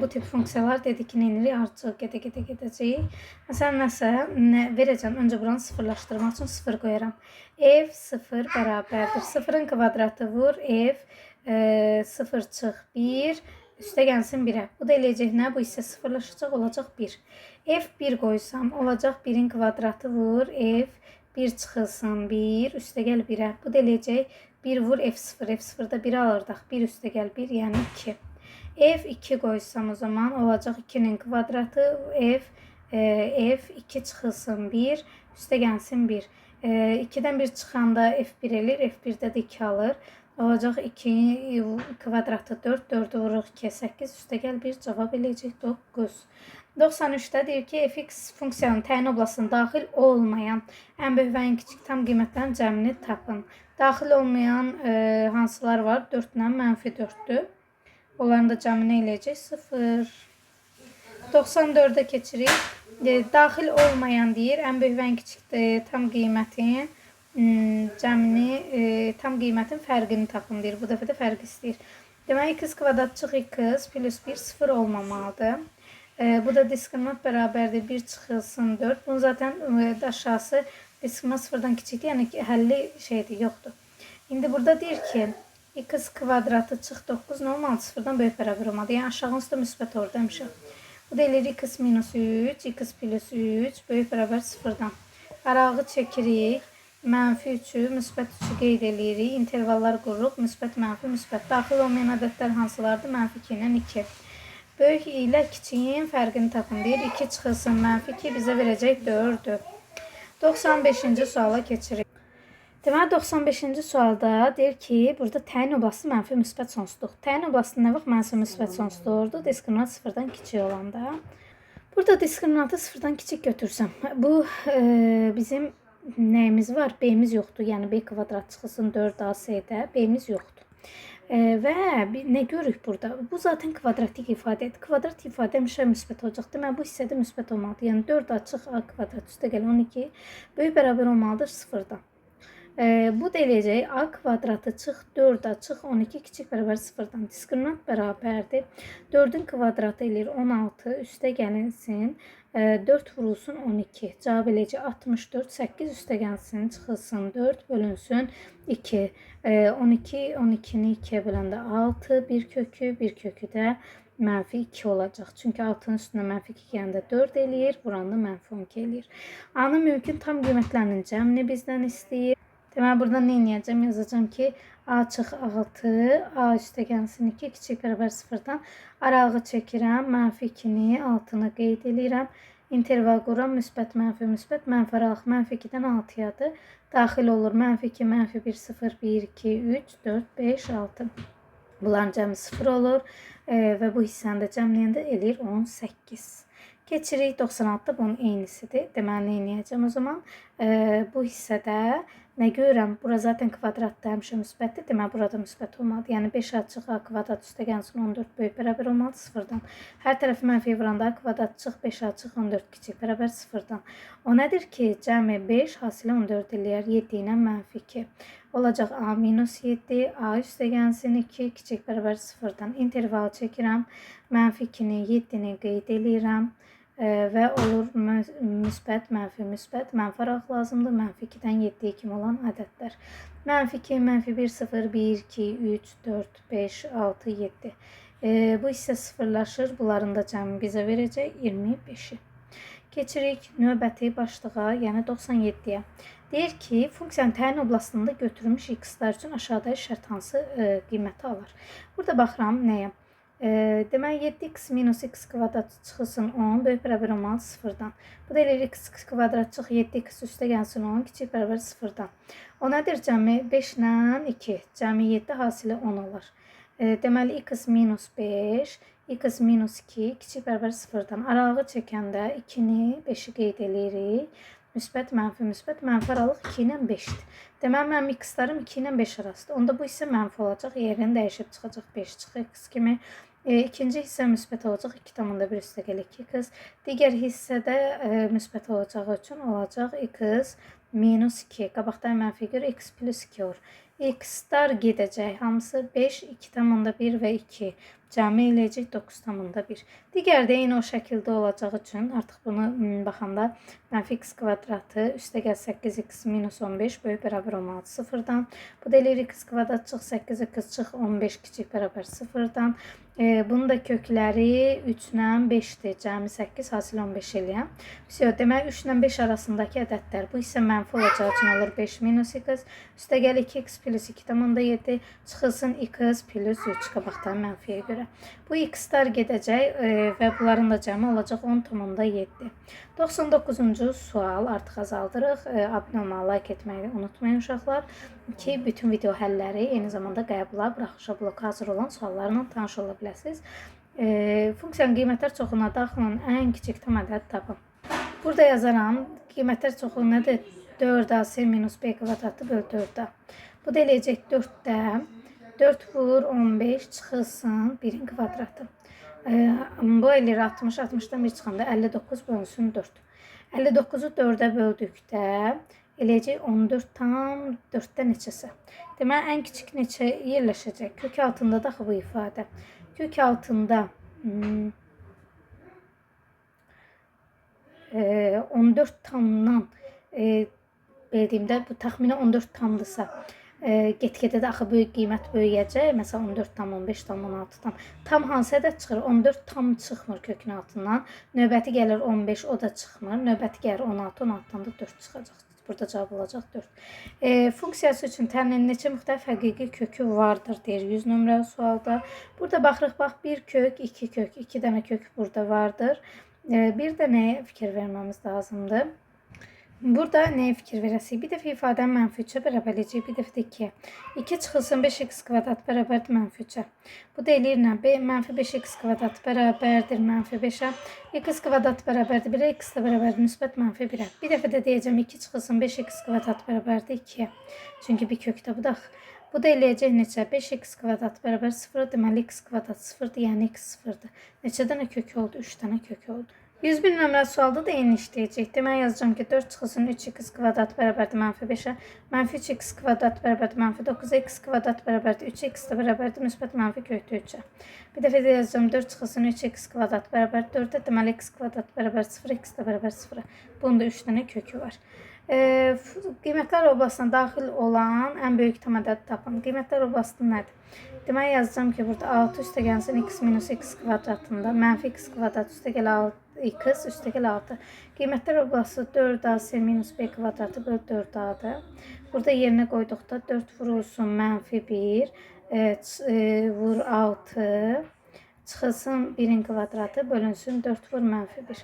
Bu tip funksiyalar dedik ki, neyini artıq gedəcək. Məsələn, nə verəcəm? Öncə buranı sıfırlaşdırmaq üçün 0 qoyaram. F0 bərabərdir. 0'ın kvadratı vur f 0 çıx 1 üstə gəlsin 1'ə. Bu da eləyəcək nə? Bu hissə sıfırlaşacaq, olacaq 1. F1 qoysam olacaq 1'in kvadratı vur f 1 çıxılsın 1 üstə gəl 1'ə. Bu da eləyəcək 1 vur f0. F0'da 1 alırdıq. 1 üstə gəl 1 yəni 2. F2 qoysam o zaman olacaq 2'nin kvadratı f2 çıxılsın 1 üstə gəlsin 1. 2'dən 1 çıxanda f1 elir. F1'də də 2 alır. Olacaq 2 kvadratı 4, 4'ü vururuq 2'yə 8, üstəgəl 1 cavab eləyəcək 9. 93-də deyir ki, fx funksiyanın təyin oblasına daxil olmayan ən böyük və ən kiçik tam qiymətlərin cəmini tapın. Daxil olmayan hansılar var? 4 ilə -4-dür. Onların da cəmini eləyəcək 0. 94-də keçirik. Daxil olmayan deyir, ən böyük və ən kiçik tam qiymətin cəmini, tam qiymətin fərqini tapın deyir. Bu dəfə də fərq istəyir. Deməli, x kvadrat çıx x plus 1 0 olmamalıdır. Bu da diskriminant bərabərdir 1 çıxılsın 4. Bunun zaten aşağısı diskriminant 0-dan kiçikdir. Yəni ki, həlli şeydir, yoxdur. İndi burada deyir ki, x kvadratı çıx 9 nə olmalı? 0-dan böyük bərabər olmalıdır. Yəni aşağının üstə müsbət orada demişəm. Bu da eləyir x minus 3, x plus 3 böyük bərabər 0-dan. Arağı çəkirik. -3'ü, müsbət 3'ü qeyd eləyirik. İntervallar qururuq. Müsbət, mənfi, müsbət. Daxil olmayan ədədlər hansılardır? -2 ilə 2. Böyük ilə kiçiyin fərqini tapın deyir. 2 çıxılsın -2 bizə verəcək 4'dür. 95-ci suala keçirik. Deməli, 95-ci sualda deyir ki, burada təyin oblası mənfi, müsbət sonsuzluq. Təyin oblası nə vaxt mənfi, müsbət sonsuzluqdur? Diskriminant 0-dan kiçik olanda. Burada diskriminantı 0-dan kiçik götürsəm, bu bizim nəyimiz var? B-miz yoxdur. Yəni B kvadrat çıxılsın 4AC-də B-miz yoxdur. Və nə görürük burada? Bu zaten kvadratik ifadədir. Kvadrat ifadə həmişə müsbət olacaq. Deməli, bu hissədə müsbət olmalıdır. Yəni 4 açıq A kvadrat üstə gəl 12 böyük bərabər olmalıdır 0-dan. Bu da eləyəcək A kvadratı çıx 4 açıq 12 kiçik bərabər 0-dan. Diskriminant bərabərdir. 4'ün kvadratı eləyir 16 üstə gəlinsin 4 vurulsun 12. Cavab eləyəcək 64. 8 üstə gəlsin çıxılsın 4 bölünsün 2. 12 12-ni 2-yə böləndə 6 1 kökü 1 kökü də -2 olacaq. Çünki 6'nın üstünə -2 gələndə 4 eləyir, buranda -12 eləyir. A-nın mümkün tam qiymətlərinin cəmini bizdən istəyir. Deməli, burada nə edəcəm? Yazacağım ki, A çıx 6, A üstə gəlsin 2, kiçik bərabər 0-dan. Arağı çəkirəm, -2-ni, 6-nı qeyd edirəm. İnterval quram, müsbət, mənfi, müsbət, mənfi aralıq, -2-dən 6-yadır. Daxil olur, -2, -1, 0, 1, 2, 3, 4, 5, 6. Bunların cəmi 0 olur və bu hissəni də cəmləyəndə eləyir 18. Keçirik 96-da bunun eynisidir. Deməli, nə edəcəm o zaman? Bu hissədə nə görürəm? Bura zaten kvadratda həmişə müsbətdir. Deməli, burada müsbət olmalıdır. Yəni 5 açıq A kvadrat üstə gəlsin 14 böyük bərabər olmalıdır 0-dan. Hər tərəfi mənfiyə vuranda A kvadrat çıx 5 açıq 14 kiçik bərabər 0-dan. O nədir ki? Cəmi 5 hasilə 14 eləyər 7 ilə -2. Olacaq A minus 7, A üstə gəlsin 2 kiçik bərabər 0-dan. İnterval çəkirəm. -2-ni, 7-ni qeyd eləyirəm. Və olur müsbət, mənfi, müsbət, mənfi aralıq lazımdır. -2-dən 7-yə kimi olan ədədlər. -2, -1, 0, 1, 2, 3, 4, 5, 6, 7. Bu hissə sıfırlaşır. Bunların da cəmi bizə verəcək 25'i. Keçirik növbəti başlığa, yəni 97-yə. Deyir ki, funksiyanın təyin oblasında götürülmüş x-lar üçün aşağıdakı şərt hansı qiyməti alır? Burada baxıram nəyə? Deməli, 7x minus x kvadrat çıxılsın 10, böyük bərabər olmalı 0-dan. Bu da eləyir x kvadrat çıx 7x üstə gəlsin 10, kiçik bərabər 0-dan. O nədir cəmi? 5 ilə 2, cəmi 7 hasilə 10 olur. Deməli, x minus 5, x minus 2, kiçik bərabər 0-dan. Aralığı çəkəndə 2-ni, 5-i qeyd eləyirik. Müsbət, mənfi, müsbət, mənfi aralıq 2 ilə 5-dir. Deməli, mənim x-larım 2 ilə 5 arasıdır. Onda bu hissə mənfi olacaq, yerini dəyişib çıxacaq 5 çıx x kimi. İkinci hissə müsbət olacaq 2,1 üstə gəl 2x. Digər hissədə müsbət olacağı üçün olacaq x minus 2. Qabaqdan mənfiyə görə x plus 2 olur. X-lar gedəcək. Hamısı 5, 2,1 və 2. Cəmi eləyəcək 9,1. Digər də eyni o şəkildə olacağı üçün artıq bunu baxanda mənfi x kvadratı üstə gəl 8x minus 15 böyük bərabər olmalıdır 0-dan. Bu da eləyir x kvadrat çıx 8x çıx 15 kiçik bərabər 0-dan. Bunun da kökləri 3 ilə 5-dir. Cəmi 8 hasil 15 eləyəm. Deməli 3 ilə 5 arasındakı ədədlər. Bu isə mənfi olacağı üçün olur 5 minus x. Üstə gəl 2x plus 2,7 çıxılsın x plus 3 qabaqdan mənfiyə görə. Bu x-lar gedəcək və bunların da cəmi olacaq 10,7. 99-cu sual artıq azaldırıq. Abunə olmağı, like etməyi unutmayın uşaqlar. ki, bütün video həlləri, eyni zamanda qəbula, buraxılışa bloka hazır olan suallarla tanış ola biləsiniz. Funksiyanın qiymətlər çoxluğuna daxil olan ən kiçik tam ədəd tapın. Burada yazaram, qiymətlər çoxluğu nədir? 4ac minus b kvadratı böl 4a. Bu da eləyəcək 4-də 4 vur 15 çıxılsın 1-in kvadratı. Bu eləyir 60, 60-dan 1 çıxanda 59 bölünsün 4. 59-u 4-ə böldükdə eləyəcək 14 tam 4-də neçəsə. Deməli, ən kiçik neçə yerləşəcək? Kök altında da bu ifadə. Kök altında 14 tamdan bildiyimdə bu təxminən 14 tamdırsa, get-gedə də axı böyük qiymət böyüyəcək. Məsələn 14 tam, 15 tam, 16 tam. Tam hansı ədəd çıxır? 14 tam çıxmır kökün altından. Növbəti gəlir 15, o da çıxmır. Növbəti gəlir 16, 16-dan da 4 çıxacaq. Burada cavab olacaq 4. Funksiyası üçün tərinin neçə müxtəlif həqiqi kökü vardır deyir 100 nömrəli sualda. Burada baxırıq, bax 1 kök, 2 kök, 2 dənə kök burada vardır. Bir də nəyə fikir verməmiz lazımdır? Burada nəyə fikir verəsik? Bir dəfə ifadəni mənfi 3-ə bərabər eləyəcək, bir dəfə də 2-yə. 2 çıxılsın 5x kvadrat bərabərdir mənfi 3-ə. Bu da eləyir nə? Mənfi 5x kvadrat bərabərdir mənfi 5-ə. X kvadrat bərabərdir 1-ə, x də bərabərdir müsbət mənfi 1-ə. Bir dəfə də deyəcəm 2 çıxılsın 5x kvadrat bərabərdir 2-yə. Çünki bir kökdə bu da. Bu da eləyəcək neçə? 5x kvadrat bərabər 0, deməli x kvadrat 0-dır, yəni x 0-dır. Neçə dənə kökü oldu? 3 dənə kökü oldu. 101 nömrəli sualda da eyni işləyəcək. Deməli, yazacağım ki, 4 çıxılsın 3x kvadrat bərabərdir mənfi 5-ə. Mənfi 3x kvadrat bərabərdir mənfi 9-ə. X kvadrat bərabərdir 3x də bərabərdir müsbət mənfi kökdə 3-ə. Bir dəfə də yazacağım 4 çıxılsın 3x kvadrat bərabərdir 4-ə. Deməli, x kvadrat bərabər 0, x də bərabər 0-ə. Bunun da 3 dənə kökü var. Qiymətlər oblastına daxil olan ən böyük tam ədədi tapın. Qiymətlər oblastı nədir? Deməli, yazacağım ki, burada 6 üstə gəlsin x minus x kvadratında mənfi x kvadrat üstə gəl 6x üstə gəl 6. Qiymətlər oblastı 4ac minus b kvadratı böl 4a-dır. Burada yerinə qoyduqda 4 vurulsun mənfi 1 vur 6 çıxılsın 1-in kvadratı bölünsün 4 vur mənfi 1.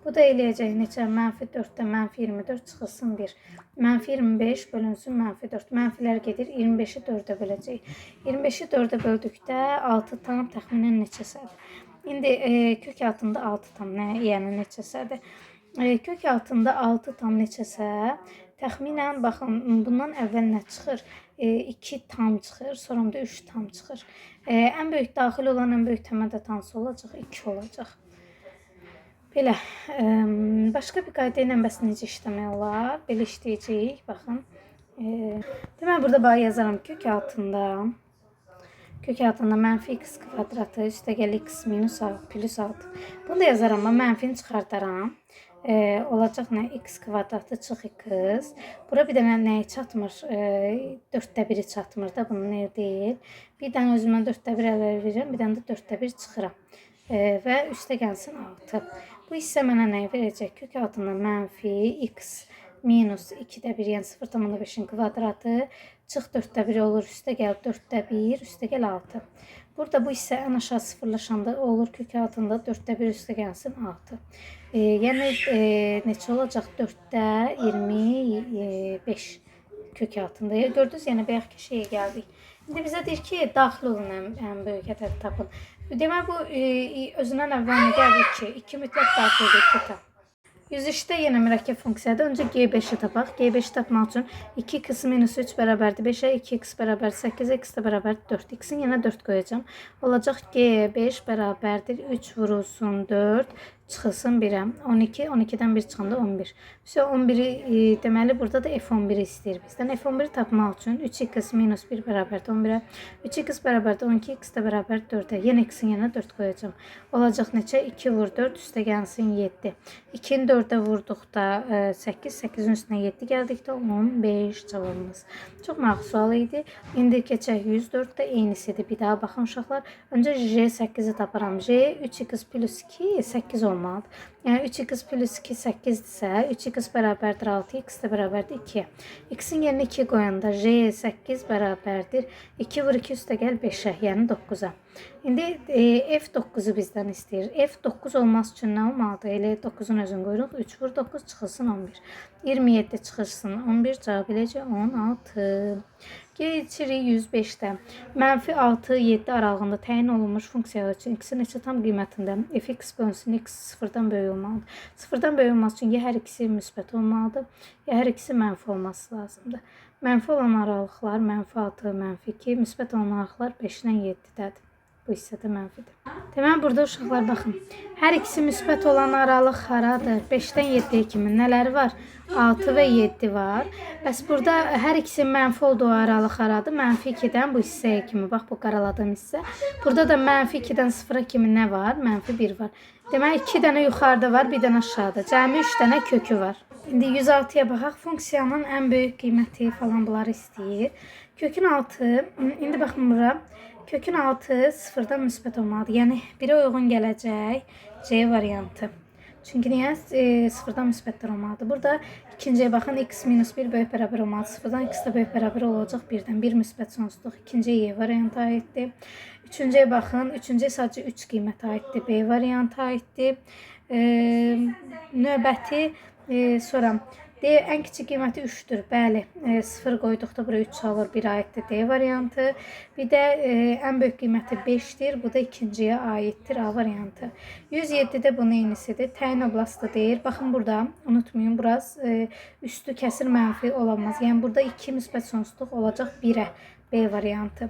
Bu da eləyəcək neçə? Mənfi 4-də mənfi 24 çıxılsın 1. Mənfi 25 bölünsün mənfi 4. Mənfilər gedir, 25-i 4-ə böləcək. 25-i 4-ə böldükdə 6 tam təxminən neçəsədir? İndi kök altında 6 tam, yəni neçəsədir? Kök altında 6 tam neçəsə, təxminən, baxın, bundan əvvəl nə çıxır? 2 tam çıxır, sonra da 3 tam çıxır. Ən böyük daxil olan ən böyük tam ədəd hansı olacaq? 2 olacaq. Belə, başqa bir qayda ilə bəs necə işləmək olar? Belə işləyəcəyik, baxın. Deməli, burada bax yazaram kök altında mənfi x kvadratı üstə gəl x minus 6 plus 6. Bunu da yazaram, mənfini çıxardaram. Olacaq nə? X kvadratı çıx x. Bura bir dənə nəyi çatmır? 4-də 1-i çatmır da, bunun nə deyil. Bir dənə özümdən 4-də 1 ələ verirəm, bir dənə də 4-də 1 çıxıram. Və üstə gəlsin 6. Bu hissə mənə nəyi verəcək? Kök altında mənfi x minus 2-də 1, yəni 0,5-in kvadratı çıx 4-də 1 olur, üstə gəl 4-də 1, üstə gəl 6. Burada bu hissə ən aşağı sıfırlaşanda olur kök altında 4-də 1 üstə gəlsin 6. Yəni neçə olacaq? 4-də 25 kök altında. Gördünüz, yəni bayaq ki şeyə gəldik. İndi bizə deyir ki, daxil olun ən böyük ədəd tapın. Deməli, bu özündən əvvəl gəlir ki, 2 mütləq daxildir 2 tam. 103-də yenə mürəkkəb funksiyadır. Öncə G5-i tapaq. G5-i tapmaq üçün 2x minus 3 bərabərdir 5-ə, 2x bərabər 8, x də bərabər 4. X-in yenə 4 qoyacam. Olacaq G5 bərabərdir 3 vurulsun 4, çıxılsın 1-ə. 12, 12-dən 1 çıxanda 11. 11-i deməli, burada da F11-i istəyir bizdən. F11-i tapmaq üçün 3x minus 1 bərabərdir 11-ə. 3x bərabərdir 12, x də bərabər 4-ə. Yenə x-in yenə 4 qoyacam. Olacaq neçə? 2 vur 4, üstə gəlsin 7. 2-ni 4-ə vurduqda 8, 8-in üstünə 7 gəldikdə 15 cavabımız. Çox maraqlı sual idi. İndi keçək 104-də eynisidir. Bir daha baxın uşaqlar. Öncə J8-i taparam. J 3x plus 2, 8 olmalıdır. Yəni 3x plus 2 8-dirsə, 3x bərabərdir 6, x də bərabərdir 2. X-in yerinə 2 qoyanda j 8 bərabərdir 2 vur 2 üstə gəl 5-ə, yəni 9-a. İndi f9-u bizdən istəyir. F9 olması üçün nə olmalıdır? Elə 9-un özünü qoyuruq. 3 vur 9 çıxılsın 11. 27 çıxılsın 11, cavab eləcə 16. Keçirik 105-də. -6, 7 aralığında təyin olunmuş funksiyalar üçün x-in neçə tam qiymətində fx bölünsün x sıfırdan böyük olmalıdır. Sıfırdan böyük olması üçün ya hər ikisi müsbət olmalıdır, ya hər ikisi mənfi olması lazımdır. Mənfi olan aralıqlar -6, -2, müsbət olan aralıqlar 5-dən 7-dədir. Bu hissədə mənfidir. Deməli, burada uşaqlar baxın. Hər ikisi müsbət olan aralıq haradır? 5-dən 7-yə kimi nələri var? 6 və 7 var. Bəs burada hər ikisi mənfi olduğu aralıq haradır? -2-dən bu hissəyə kimi. Bax, bu qaraladığım hissə. Burada da -2-dən 0-a kimi nə var? -1 var. Deməli, 2 dənə yuxarıda var, bir dənə aşağıda. Cəmi 3 dənə kökü var. İndi 106-ya baxaq. Funksiyanın ən böyük qiyməti falan bunları istəyir. Kökün 6, indi baxın bura. Kökün 6 sıfırdan müsbət olmalıdır. Yəni 1-ə uyğun gələcək C variantı. Çünki niyə? Sıfırdan müsbətlər olmalıdır. Burada ikinciyə baxın. X minus 1 böyük bərabər olmalıdır. Sıfırdan x də böyük bərabər olacaq 1-dən. 1 müsbət sonsuzluq. İkinciyə Y variantı aiddir. Üçüncüyə baxın. Üçüncüyə sadəcə 3 qiyməti aiddir. B variantı aiddir. Növbəti sonra ən kiçik qiyməti 3-dür. Bəli, 0 qoyduqda bura 3 alır, 1 aiddir D variantı. Bir də ən böyük qiyməti 5-dir. Bu da ikinciyə aiddir A variantı. 107-də bunun eynisidir. Təyin oblastı deyir. Baxın burada, unutmayın, burası üstü kəsir mənfi olamaz. Yəni burada 2 müsbət sonsuzluq olacaq 1-ə B variantı.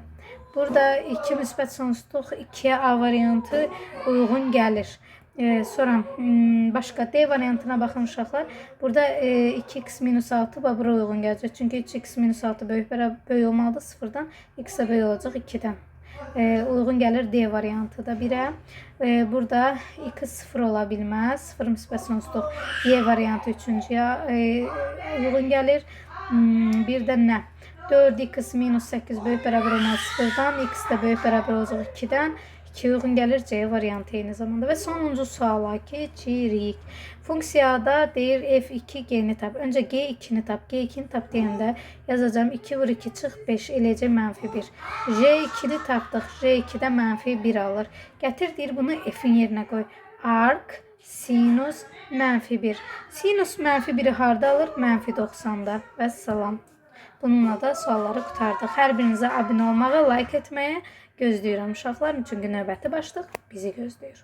Burada 2 müsbət sonsuzluq 2-yə A variantı uyğun gəlir. Sonra başqa D variantına baxın uşaqlar. Burada 2x minus 6 bura uyğun gələcək. Çünki 3x minus 6 böyük olmalıdır 0-dan. X də böyük olacaq 2-dən. Uyğun gəlir D variantı da 1-ə. Burada x 0 ola bilməz. 0 müsbət sonsuzluq Y variantı 3-cüyə uyğun gəlir. Bir də nə? 4x minus 8 böyük bərabər olmaz 0-dan. X də böyük bərabər olacaq 2-dən. 2 uyğun gəlir C variantı eyni zamanda. Və sonuncu suala keçirik. Funksiyada deyir F2 G-ni tap. Öncə G2-ni tap. G2-ni tap deyəndə yazacağım 2 vur 2 çıx 5 eləcə -1. J2-ni tapdıq. J2-də -1 alır. Gətir deyir bunu F-in yerinə qoy. Arc sinus -1. Sinus -1-i harda alır? -90-da. Vəssalam. Bununla da sualları qurtardıq. Hər birinizə abunə olmağı, like etməyə gözləyirəm uşaqlar. Çünki növbəti başlıq bizi gözləyir.